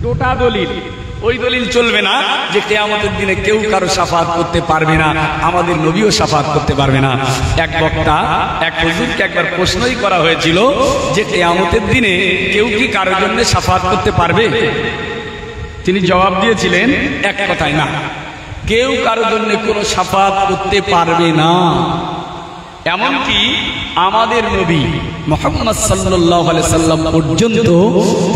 টোটা দলিল। ওই দলিল চলবে না যে কিয়ামতের দিনে কেউ কারো শাফাত করতে পারবে না, আমাদের নবীও শাফাত করতে পারবে না। এক বক্তা, এক হুজুরকে একবার প্রশ্নই করা হয়েছিল যে কিয়ামতের দিনে কেউ কি কারোর জন্য শাফাত করতে পারবে? তিনি জবাব দিয়েছিলেন এক কথায়, না, কেউ কারোর জন্য কোনো শাফাত করতে পারবে না। এমনকি আমাদের নবী মুহাম্মদ সাল্লাল্লাহু আলাইহি সাল্লাম পর্যন্ত,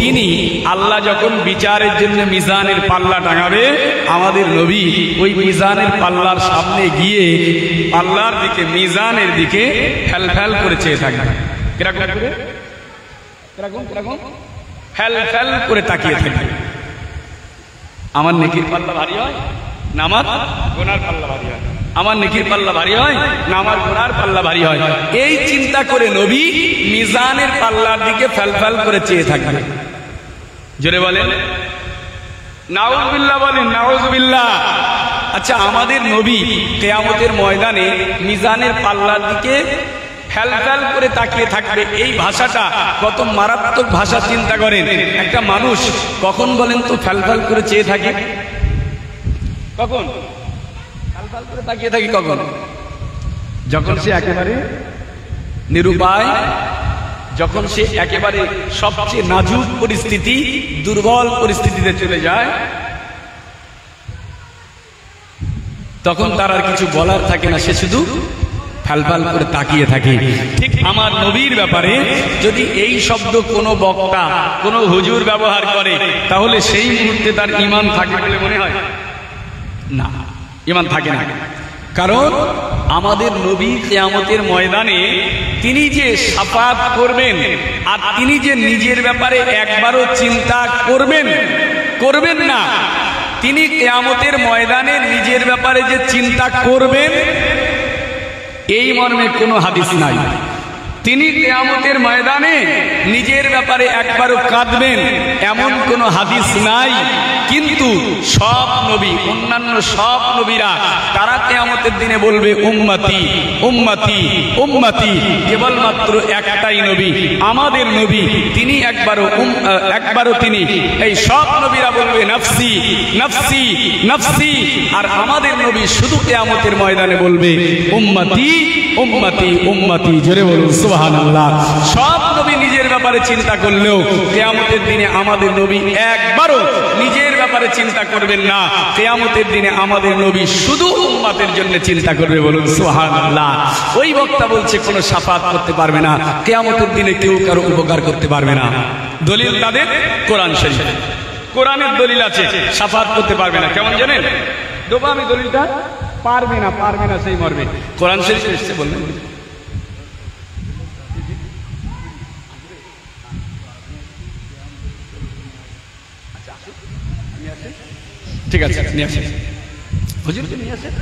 তিনি আল্লাহ যখন বিচারের জন্য মিজানের পাল্লা টাঙাবে, আমাদের নবী ওই মিজানের পাল্লার সামনে গিয়ে আল্লাহর দিকে, মিজানের দিকে ফ্যাল ফ্যাল করে চেয়ে থাকবে। কিরকম করে? কিরকম? ফ্যাল ফ্যাল করে তাকিয়ে থাকবে। আমার নেকির পাল্লা ভারী হয় না আমার গুনার পাল্লা ভারী হয়? আমার নেকির পাল্লা ভারী হয় না আমার গুনার পাল্লা ভারী হয়? এই চিন্তা করে নবী মিজানের পাল্লার দিকে ফ্যাল করে চেয়ে থাকবে। জোরে বলেন নাউযুবিল্লাহ, বলেন নাউযুবিল্লাহ। আচ্ছা, আমাদের নবী কিয়ামতের ময়দানে মিজানের পাল্লার দিকে ফ্যাল করে তাকিয়ে থাকবে, এই ভাষাটা কত মারাত্মক ভাষা চিন্তা করেন। একটা মানুষ কখন বলেন তো ফ্যাল করে চেয়ে থাকে? কখন ফ্যাল করে তাকিয়ে থাকি? কখন? যখন সে একেবারে নিরুপায়, যখন সে একেবারে সবচেয়ে নাজুক পরিস্থিতি, দুর্বল পরিস্থিতিতে চলে যায়, তখন তার আর কিছু বলার থাকে না, সে শুধু ফালফাল করে তাকিয়ে থাকে। ঠিক আমার নবীর ব্যাপারে যদি এই শব্দ কোনো বক্তা কোনো হুজুর ব্যবহার করে, তাহলে সেই মুহূর্তে তার ঈমান থাকে বলে মনে হয় না, ঈমান থাকে না। কারণ আমাদের নবী কিয়ামতের ময়দানে তিনি যে শাফাত করবেন, আর তিনি যে নিজের ব্যাপারে একবারও চিন্তা করবেন না, তিনি কিয়ামতের ময়দানে নিজের ব্যাপারে যে চিন্তা করবেন, এই মর্মে কোনো হাদিস নাই। তিনি কিয়ামতের ময়দানে নিজের ব্যাপারে একবারও কাঁদবেন, এমন কোনো হাদিস নাই। কিন্তু সব নবী, অন্যান্য সব নবীরা তারা কিয়ামতের দিনে বলবে উম্মতি উম্মতি উম্মতি। কেবলমাত্র একটাই নবী, আমাদের নবী, তিনি একবারও তিনি, এই সব নবীরা বলবে নফসি নফসি নফসি। আর আমাদের নবী শুধু কিয়ামতের ময়দানে বলবে উম্মতি উম্মতি উম্মতি। জোরে বলুন সুবহানাল্লাহ। সব নবী নিজের ব্যাপারে চিন্তা করলেও কিয়ামতের দিনে আমাদের নবী একবারও নিজের ব্যাপারে চিন্তা করবেন না। কিয়ামতের দিনে আমাদের নবী শুধু উম্মতের জন্য চিন্তা করবে। বলুন সুবহানাল্লাহ। ওই বক্তা বলছে কোনো শাফাত করতে পারবে না, কিয়ামতের দিনে কেউ কারো উপকার করতে পারবে না। দলিল তাদের কোরআন শরীফ, কোরআনের দলিল আছে শাফাত করতে পারবে না। কেমন জানেন? দেবো আমি দলিলটা, পারবে না সেই মর্মে কোরআন শরীফ এসেছে। বলবেন ঠিক আছে, নিয়ে আসেন হুজুরকে নিয়ে আসেন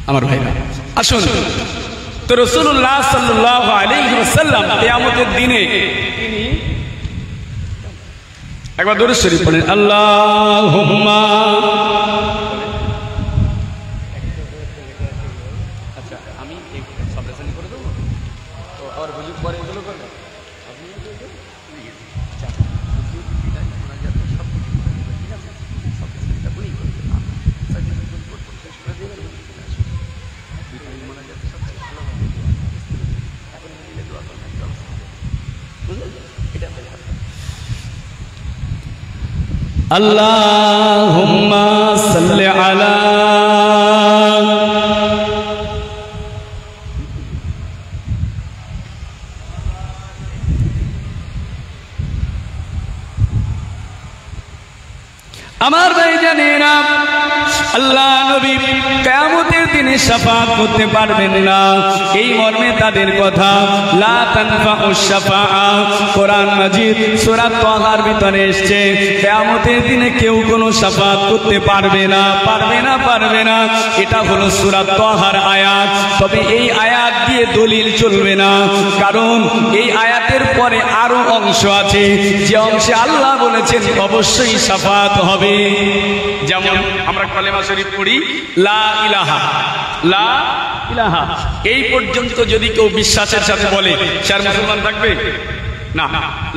আমার ভাইরা। আসুন তো রাসূলুল্লাহ সাল্লাল্লাহু আলাইহি ওয়াসাল্লাম কিয়ামতের দিনে তিনি একবার দরুদ শরীফ পড়েন, আল্লাহুম্মা। আচ্ছা আমি সব রেসিং করে দেবো তো, আর হুজুর পরে এগুলো করবেন। আল্লাহুম্মা সাল্লি আলা আমার ভাইজানেরা, আল্লাহ নবী কিয়ামতের দিনে শাফাত করতে পারবেন না, এই মর্মে তাদের কথা। লা তানফাউশ শাফাআ, কোরআন মাজিদ সূরা তাহার ভিতরে এসেছে কিয়ামতের দিনে কেউ কোনো শাফাত করতে পারবে না। এটা হলো সূরা তাহার আয়াত। তবে এই আয়াত দিয়ে দলিল চলবে না, কারণ এই আয়াতের পরে আরো অংশ আছে, যে অংশে আল্লাহ বলেছেন অবশ্যই শাফাত হবে। যেমন আমরা কালেমা শরীফ পড়ি লা ইলাহা, লা ইলাহা, এই পর্যন্ত যদি কেউ বিশ্বাসের সাথে বলে সে আর মুসলমান থাকবে না।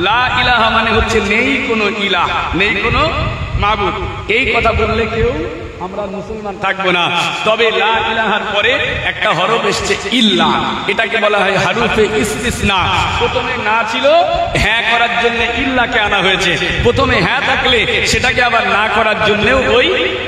লা ইলাহা মানে হচ্ছে নেই কোনো ইলাহ, নেই কোনো মাবুদ। এই কথা বললে কেউ আমরা মুসলমান থাকবো না। তবে লা ইলাহার পরে একটা হরফ এসছে ইল্লা, এটাকে বলা হয় হারুফে ইস্তিসনা। প্রথমে না ছিল, হ্যাঁ করার জন্য ইল্লাকে আনা হয়েছে। প্রথমে হ্যাঁ থাকলে সেটাকে আবার না করার জন্য ওই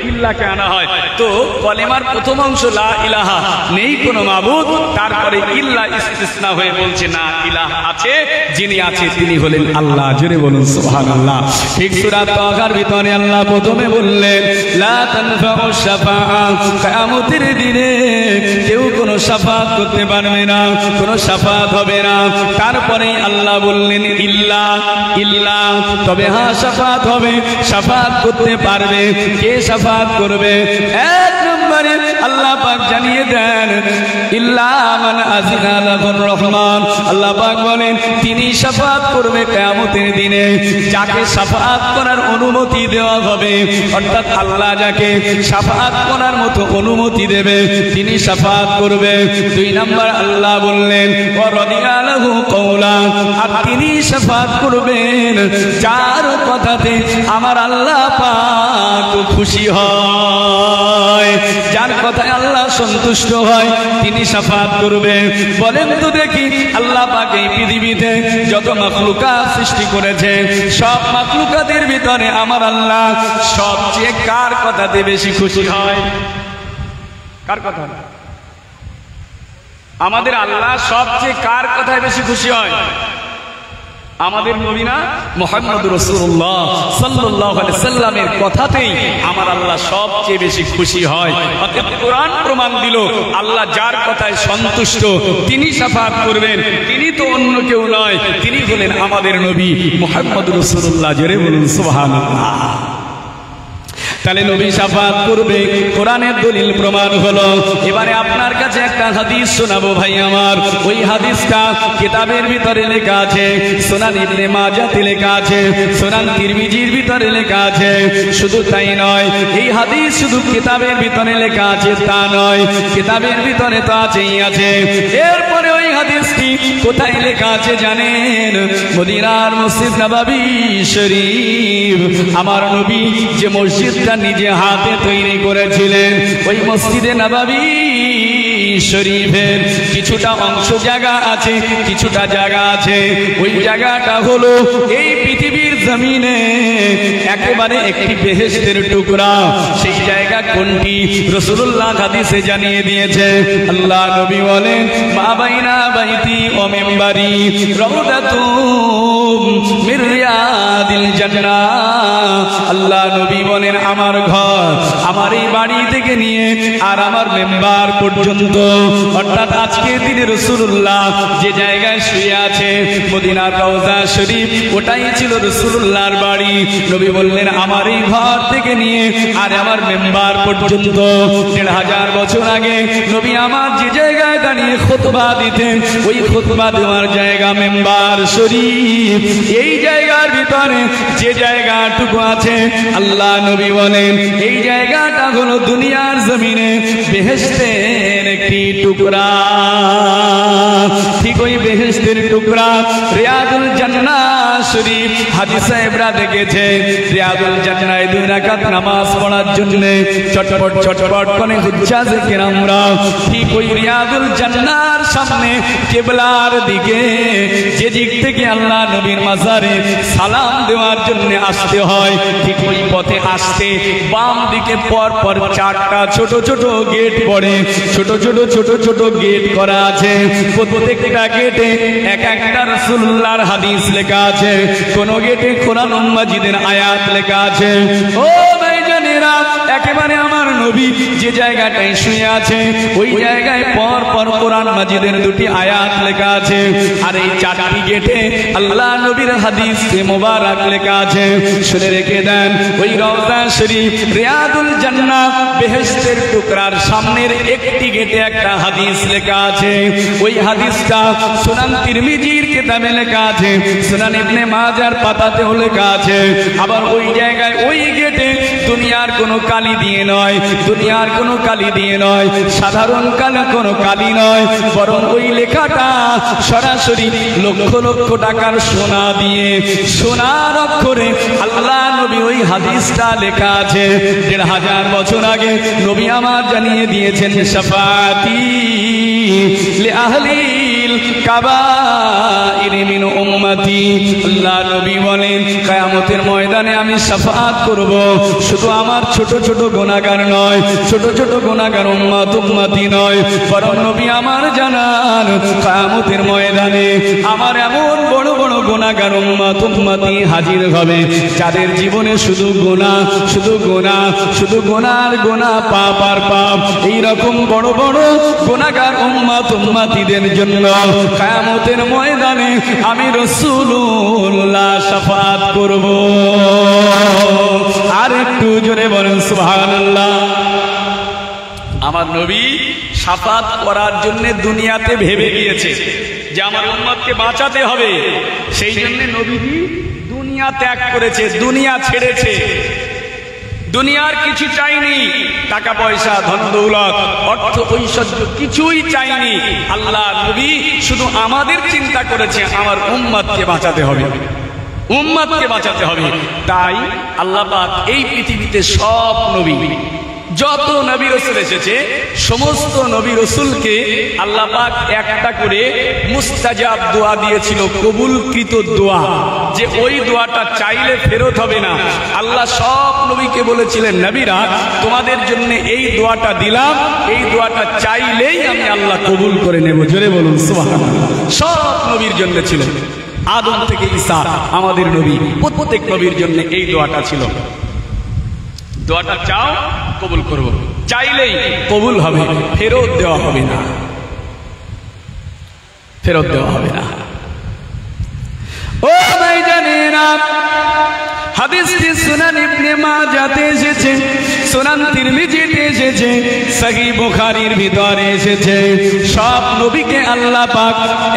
ইল্লাকে আনা হয়। তো কলেমার প্রথম অংশ লা ইলাহা, নেই কোনো মাবুদ, তারপরে ইল্লা ইস্তিসনা হয়ে বলছে না ইলাহ আছে, যিনি আছে তিনি হলেন আল্লাহ। জোরে বলুন সুবহানাল্লাহ। ঠিক সূরা তাহার ভিতরে আল্লাহ প্রথমে বললেন লা তানফাউশ শাফাআ, কিয়ামতের দিনে কেউ কোনো শাফাত করতে পারবে না, কোনো শাফাত হবে না। তারপরে আল্লাহ বললেন ইল্লা ইল্লা, তবে হ্যাঁ শাফাত হবে, শাফাত করতে পারবে। কে শাফাত করবে? এক নম্বরে আল্লাহ পাক জানিয়ে দেন ইল্লা মান আযিনা লাহুর রহমান। আল্লাহ পাক বলেন তিনি শাফাত করবে কিয়ামতের দিনে যাকে শাফাত করার অনুমতি দেওয়া হবে, অর্থাৎ আল্লাহ যাকে শাফাত করার মতো অনুমতি দেবে তিনি শাফাত করবে। দুই নাম্বার আল্লাহ বললেন ওয়ারাদিয়া লাহু কওলা, আর তিনি শাফাত করবেন যার কথাতে আমার আল্লাহ পাক খুশি হয়, যার কথায় আল্লাহ সন্তুষ্ট হয় তিনি শাফাত করবে? বলেন তো দেখি, আল্লাহ পাক এই পৃথিবীতে যত মাখলুকাত সৃষ্টি করেছে, সব মাখলুকাতের ভিতরে আমার আল্লাহ সবচেয়ে কার কথাতে বেশি খুশি হয়? কার কথা? আমাদের আল্লাহ সবচেয়ে কার কথায় বেশি খুশি হয়? আমাদের নবী না, মুহাম্মদ রাসূলুল্লাহ সাল্লাল্লাহু আলাইহি সাল্লামের কথাতেই আমার আল্লাহ সবচেয়ে বেশি খুশি হয়। অতএব কোরআন প্রমাণ দিল, আল্লাহ যার কথায় সন্তুষ্ট তিনি শাফাআত করবেন, তিনি তো অন্য কেউ নয়, তিনি হলেন আমাদের নবী মুহাম্মদ রাসূলুল্লাহ। জোরে বলুন সুবহানাল্লাহ। তাহলে নবী শাফাআত করবে, কোরআনের দলিল প্রমাণ হলো। এবারে আপনার কাছে একটা হাদিস শোনাবো ভাই আমার। ওই হাদিসটা কিতাবের ভিতরে লেখা আছে, সুনান ইবনে মাজাতে লেখা আছে, সুনান তিরমিজির ভিতরে লেখা আছে। শুধু তাই নয়, এই হাদিস শুধু কিতাবের ভিতরে লেখা আছে তা নয়, কিতাবের ভিতরে তো আছেই আছে। এরপরে ওই হাদিসটি কোথায় লেখা আছে জানেন? মদিনার মসজিদ নববী শরীফ, আমার নবী যে মসজিদটা নিজে হাতে তৈরি করেছিলেন, ওই মসজিদে নববী শরীফের কিছুটা অংশ জায়গা আছে, কিছুটা জায়গা আছে। ওই জায়গাটা হলো এই পৃথিবীর জমিনে একেবারে একটি বেহেশতের টুকরা। সেই জায়গা কোনটি? রাসূলুল্লাহ হাদিসে জানিয়ে দিয়েছে। আল্লাহ নবী বলেন, মা বাইনা বাইতি ওয়া মিম্বারি রাউদাতুম মির রিয়াদিল জান্নাহ। আল্লাহ নবী বলেন, আমার ঘর, আমার এই বাড়ি থেকে নিয়ে আর আমার মেম্বার পর্যন্ত, অর্থাৎ আজকের দিনে রাসূলুল্লাহ যে জায়গায় শুয়ে আছে মদিনার রওজা শরীফ, ওটাই ছিল রাসূলুল্লাহর বাড়ি। নবী বললেন, আমার এই ঘর থেকে নিয়ে আর আমার মেম্বার পর্যন্ত ১৫০০ বছর আগে নবী আমার যে জায়গায় দাঁড়িয়ে খুতবা দিতেন, ওই খুতবা দেওয়ার জায়গা মেম্বার শরীফ। এই জায়গার ভিতরে যে জায়গাটুকু আছে, আল্লাহ নবী বলেন, এই জায়গাটা হলো দুনিয়ার জমিনে বেহেশতের একটি টুকরা। ঠিক ওই বেহেশতের টুকরা রিয়াদুল জান্নাহ শরীফ হাদিস সাহেবরা দেখেছে, রিয়াদুল জান্নাহ 2 রাকাত নামাজ পড়ার জন্য চটপট চটপট করে হুজ্জাজ কিরামরা ঠিক ওই রিয়াদুল জান্নাহর সামনে কিবলার দিকে, যে দিক থেকে আল্লাহ নবীর মাজারে সালাম দেওয়ার জন্য আসতে হয়, ঠিক ওই পথে আসতে বাম দিকে পর পর 4টা ছোট ছোট গেট পড়ে। ছোট ছোট ছোট ছোট গেট করা আছে, প্রত্যেকটা গেটে এক একটা রাসূলুল্লাহর হাদিস লেখা আছে, কোন গেটে কোরআন মাজিদের আয়াত লেখা আছে। ও ভাইজানেরা, একেবারে আমার নবী যে জায়গাটায় শুয়ে আছে, ওই জায়গায় পর পর কোরআন মাজিদের 2টি আয়াত লেখা আছে। আর এই 4টি গেটে আল্লাহ নবীর হাদিস মোবারক লেখা আছে। শুনে রেখে দেন, ওই রওজা শরীফ রিয়াদুল জান্নাহ বেহেশতের টুকরার সামনের একটি গেটে একটা হাদিস লেখা আছে। ওই হাদিসটা সুনান তিরমিজির কিতাবে লেখা আছে, সুনান ইবনে মাজার পাতাতেও লেখা আছে। আবার ওই জায়গায় ওই গেটে দুনিয়ার কোনো কালি দিয়ে নয়, দুনিয়ার কোনো কালি দিয়ে নয়, সাধারণ কালো কোনো কালি নয়, বরং ওই লেখাটা সরাসরি লক্ষ লক্ষ টাকার সোনা দিয়ে, সোনার অক্ষরে আল্লাহ নবী ওই হাদিসটা লেখা আছে। ১৫০০ বছর আগে নবী আমার জানিয়ে দিয়েছেন, শাফাআতি লি আহলিল কাবাইর মিন উম্মতি। আল্লাহ নবী বলেন, কিয়ামতের ময়দানে আমি শাফাআত করব, শুধু আমার ছোট ছোট গুনাহগার নয়, ছোট ছোট গুনাহগার উম্মতি নয়, বরং নবী আমার জানান, কিয়ামতের ময়দানে আমার এমন বড় বড় গুনাহগার উম্মতি হাজির হবে, যাদের জীবনে শুধু গুনাহ, শুধু গুনাহ, শুধু গুনার গুনাহ, পাপ আর পাপ। এইরকম বড় বড় গুনাহগার উম্মতিদের জন্য কিয়ামতের ময়দানে আমি রাসূলুল্লাহ শাফাআত করব। আর একটু জোরে বলেন সুবহানাল্লাহ। আমার নবী শাফাআত করার জন্য দুনিয়াতে ভেবে গিয়েছে যে আমার উম্মতকে বাঁচাতে হবে, সেই জন্য নবীজি দুনিয়া ত্যাগ করেছে, দুনিয়া ছেড়েছে। দুনিয়ার কিছু চাইনি, টাকা পয়সা, ধন দৌলত, অর্থ ঐশ্বর্য কিছুই চাইনি। আল্লাহ নবী শুধু আমাদের চিন্তা করেছে, আমার উম্মতকে বাঁচাতে হবে, উম্মতকে বাঁচাতে হবে। তাই আল্লাহ পাক এই পৃথিবীতে সব নবী যত নবী রাসূল এসেছে সমস্ত নবী রাসূলকে আল্লাহ পাক একটা করে মুস্তাজাব দোয়া দিয়েছিল, কবুলকৃত দোয়া, যে ওই দোয়াটা চাইলে ফেরত হবে না। আল্লাহ সব নবীকে বলেছিলেন, নবীরা তোমাদের জন্য এই দোয়াটা দিলাম, এই দোয়াটা চাইলেই আমি আল্লাহ কবুল করে নেব। জোরে বলুন সুবহানাল্লাহ। সব নবীর জন্য ছিল, আদম থেকে ঈসা আমাদের নবী, প্রত্যেক নবীর জন্য এই দোয়াটা ছিল। দোয়াটা চাও কবুল করব, চাইলেই কবুল হবে, ফেরত দেওয়া হবে না, ফেরত দেওয়া হবে না। ও ভাইজানেরা, হাদিসটি সুনান ইবনে মাজাতে এসেছে, সুনান তিরমিজিতে এসেছে, সহিহ বুখারীর ভিতরে এসেছে। সব নবীকে আল্লাহ পাক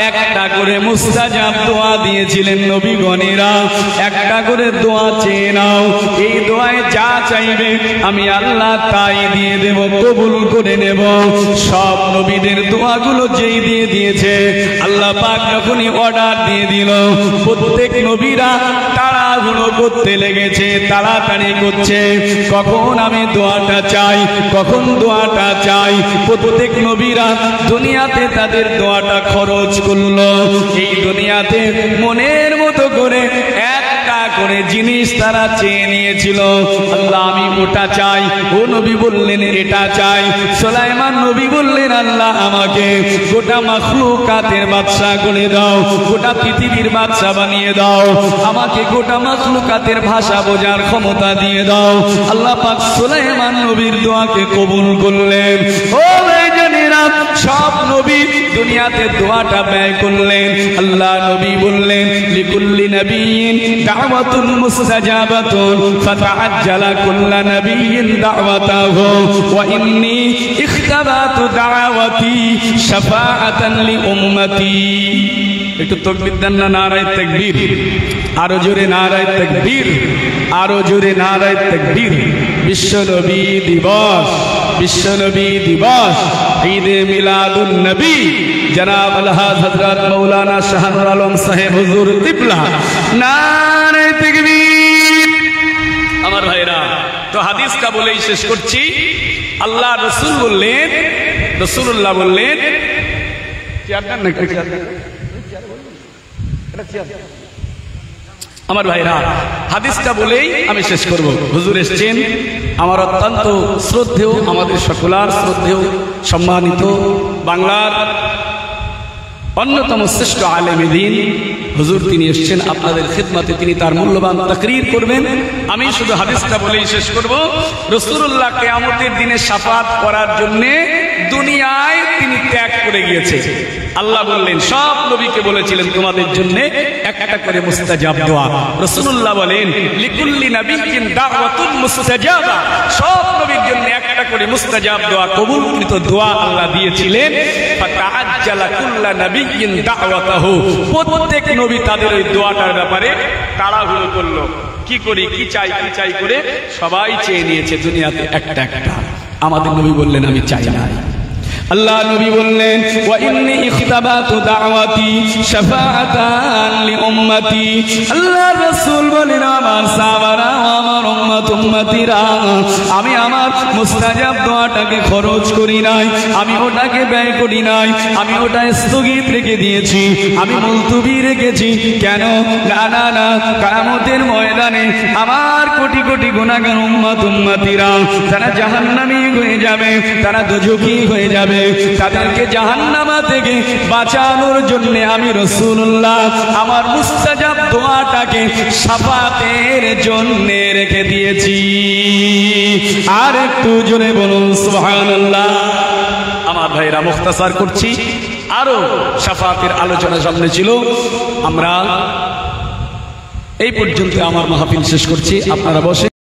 একটা করে মুস্তাজাব দোয়া দিয়েছিলেন। নবীগণেরা একটা করে দোয়া চেয়ে নাও, এই দোয়ায় যা চাইবে আমি আল্লাহ তাই দিয়ে দেব, কবুল করে নেব। সব নবীদের দোয়াগুলো যেই দিয়ে দিয়েছে, আল্লাহ পাক যখনই অর্ডার দিয়ে দিল, প্রত্যেক নবীরা তাড়াহুড়ো করতে লেগেছে, তাড়াতাড়ি করছে, কখন আমি দোয়াটা চাই, কখন দোয়াটা চাই। প্রত্যেক নবীরা দুনিয়াতে তাদের দোয়াটা খরচ করলো। এই দুনিয়াতে মনের মতো করে একটা করে জিনিস তারা চেয়ে নিয়েছিল। আল্লাহ আমি ওটা চাই, ও নবী বললেন এটা চাই। সুলাইমান নবী বললেন, আল্লাহ আমাকে গোটা মাখলুকাতের বাদশা করে দাও, গোটা পৃথিবীর বাদশা বানিয়ে দাও, আমাকে গোটা মাখলুকাতের ভাষা বোঝার ক্ষমতা দিয়ে দাও। আল্লাহ পাক সুলাইমান নবীর দোয়াকে কবুল করলেন। ও ভাইজানেরা, সব নবী দুনিয়াতে দোয়াটা ব্যয় করলেন। আল্লাহ নবী বললেন, লিকুল্লি নাবিয়্যিন দাওয়াতুন মুস্তাজাবাতুন ফাতাআজ্জালা কুল্লু নাবিয়্যিন দাওয়াতাহু ওয়া ইন্নী ইখতাবাতু দাওয়াতি শাফাআতান লি উম্মতি। একটু তাকবীর দেন না, নারায়ে তাকবীর, আরো জোরে নারায়ে তাকবীর, আরো জোরে নারায়ে তাকবীর। বিশ্ব নবী দিবস, বিশ্ব নবী দিবস, ঈদে মিলাদুন নবী, জনাব আলহাজ হযরত মাওলানা শাহনুর আলম সাহেব হুজুর কিবলা, নারায়ে তাকবীর। আমার ভাইরা, তো হাদিসটা বলেই শেষ করছি। আল্লাহ রাসূল বললেন, রাসূলুল্লাহ বললেন, আমার ভাইরা, হাদিসটা বলেই আমি শেষ করব। হুজুর এসেছেন, আমার অত্যন্ত শ্রদ্ধেয়, আমাদের সকলার শ্রদ্ধেয়, সম্মানিত বাংলার অন্যতম শ্রেষ্ঠ আলেমে দ্বীন হুজুর, তিনি এসেছেন আপনাদের খিদমতে, তিনি তার মূল্যবান তাকরীর করবেন। আমি শুধু হাদিসটা বলেই শেষ করব। রাসূলুল্লাহ কিয়ামতের দিনে শাফাত করার জন্য দুনিয়ায় তিনি ত্যাগ করে গিয়েছে। আল্লাহ বললেন, সব নবীকে বলেছিলেন তোমাদের জন্য একটা করে মুস্তাজাব দোয়া। রাসূলুল্লাহ বলেন, লিকুল্লি নাবিয়্যিন দাওয়াতুন মুস্তাজাবা, সব নবীর জন্য একটা করে মুস্তাজাব দোয়া, কবুলকৃত দোয়া আল্লাহ দিয়েছিলেন। ফাতাআজ্জালা কুল্লু নাবিয়্যিন দাওয়াতাহু, প্রত্যেক নবী তাদের ওই দোয়াটার ব্যাপারে তাড়াহুড়ো করলো, কি করি, কি চাই, কি চাই করে সবাই চেয়ে নিয়েছে দুনিয়াতে একটা একটা। আমাদের নবী বললেন, আমি চাই না। আল্লাহ নবী বললেন, ওয়া ইন্নী ইখতাবাতু দাওয়াতি শাফাআতান লি উম্মতি। আল্লাহ রাসূল বলেন, আমার সাহাবারা, আমার উম্মতিরা, আমি আমার মুস্তাজাব দোয়াটাকে খরচ করি নাই, আমি ওটাকে ব্যয় করি নাই, আমি ওটা স্থগিত রেখে দিয়েছি, আমি মুলতবি রেখেছি। কেন? না না না, কিয়ামতের ময়দানে আমার কোটি কোটি গুনাহগার উম্মতিরা তারা জাহান্নামী হয়ে যাবে, তারা দোজখী হয়ে যাবে। তাদেরকে জাহান্নামা থেকে বাঁচানোর জন্য আমি রাসূলুল্লাহ আমার মুস্তাজাব দোয়াটাকে শাফাতের জন্য রেখে দিয়েছি। আর একটু জোরে বলুন সুবহানাল্লাহ। আমার ভাইরা, মুখতাসার করছি, আরো শাফাতের আলোচনা সামনে ছিল। আমরা এই পর্যন্ত আমার মাহফিল শেষ করছি। আপনারা বসে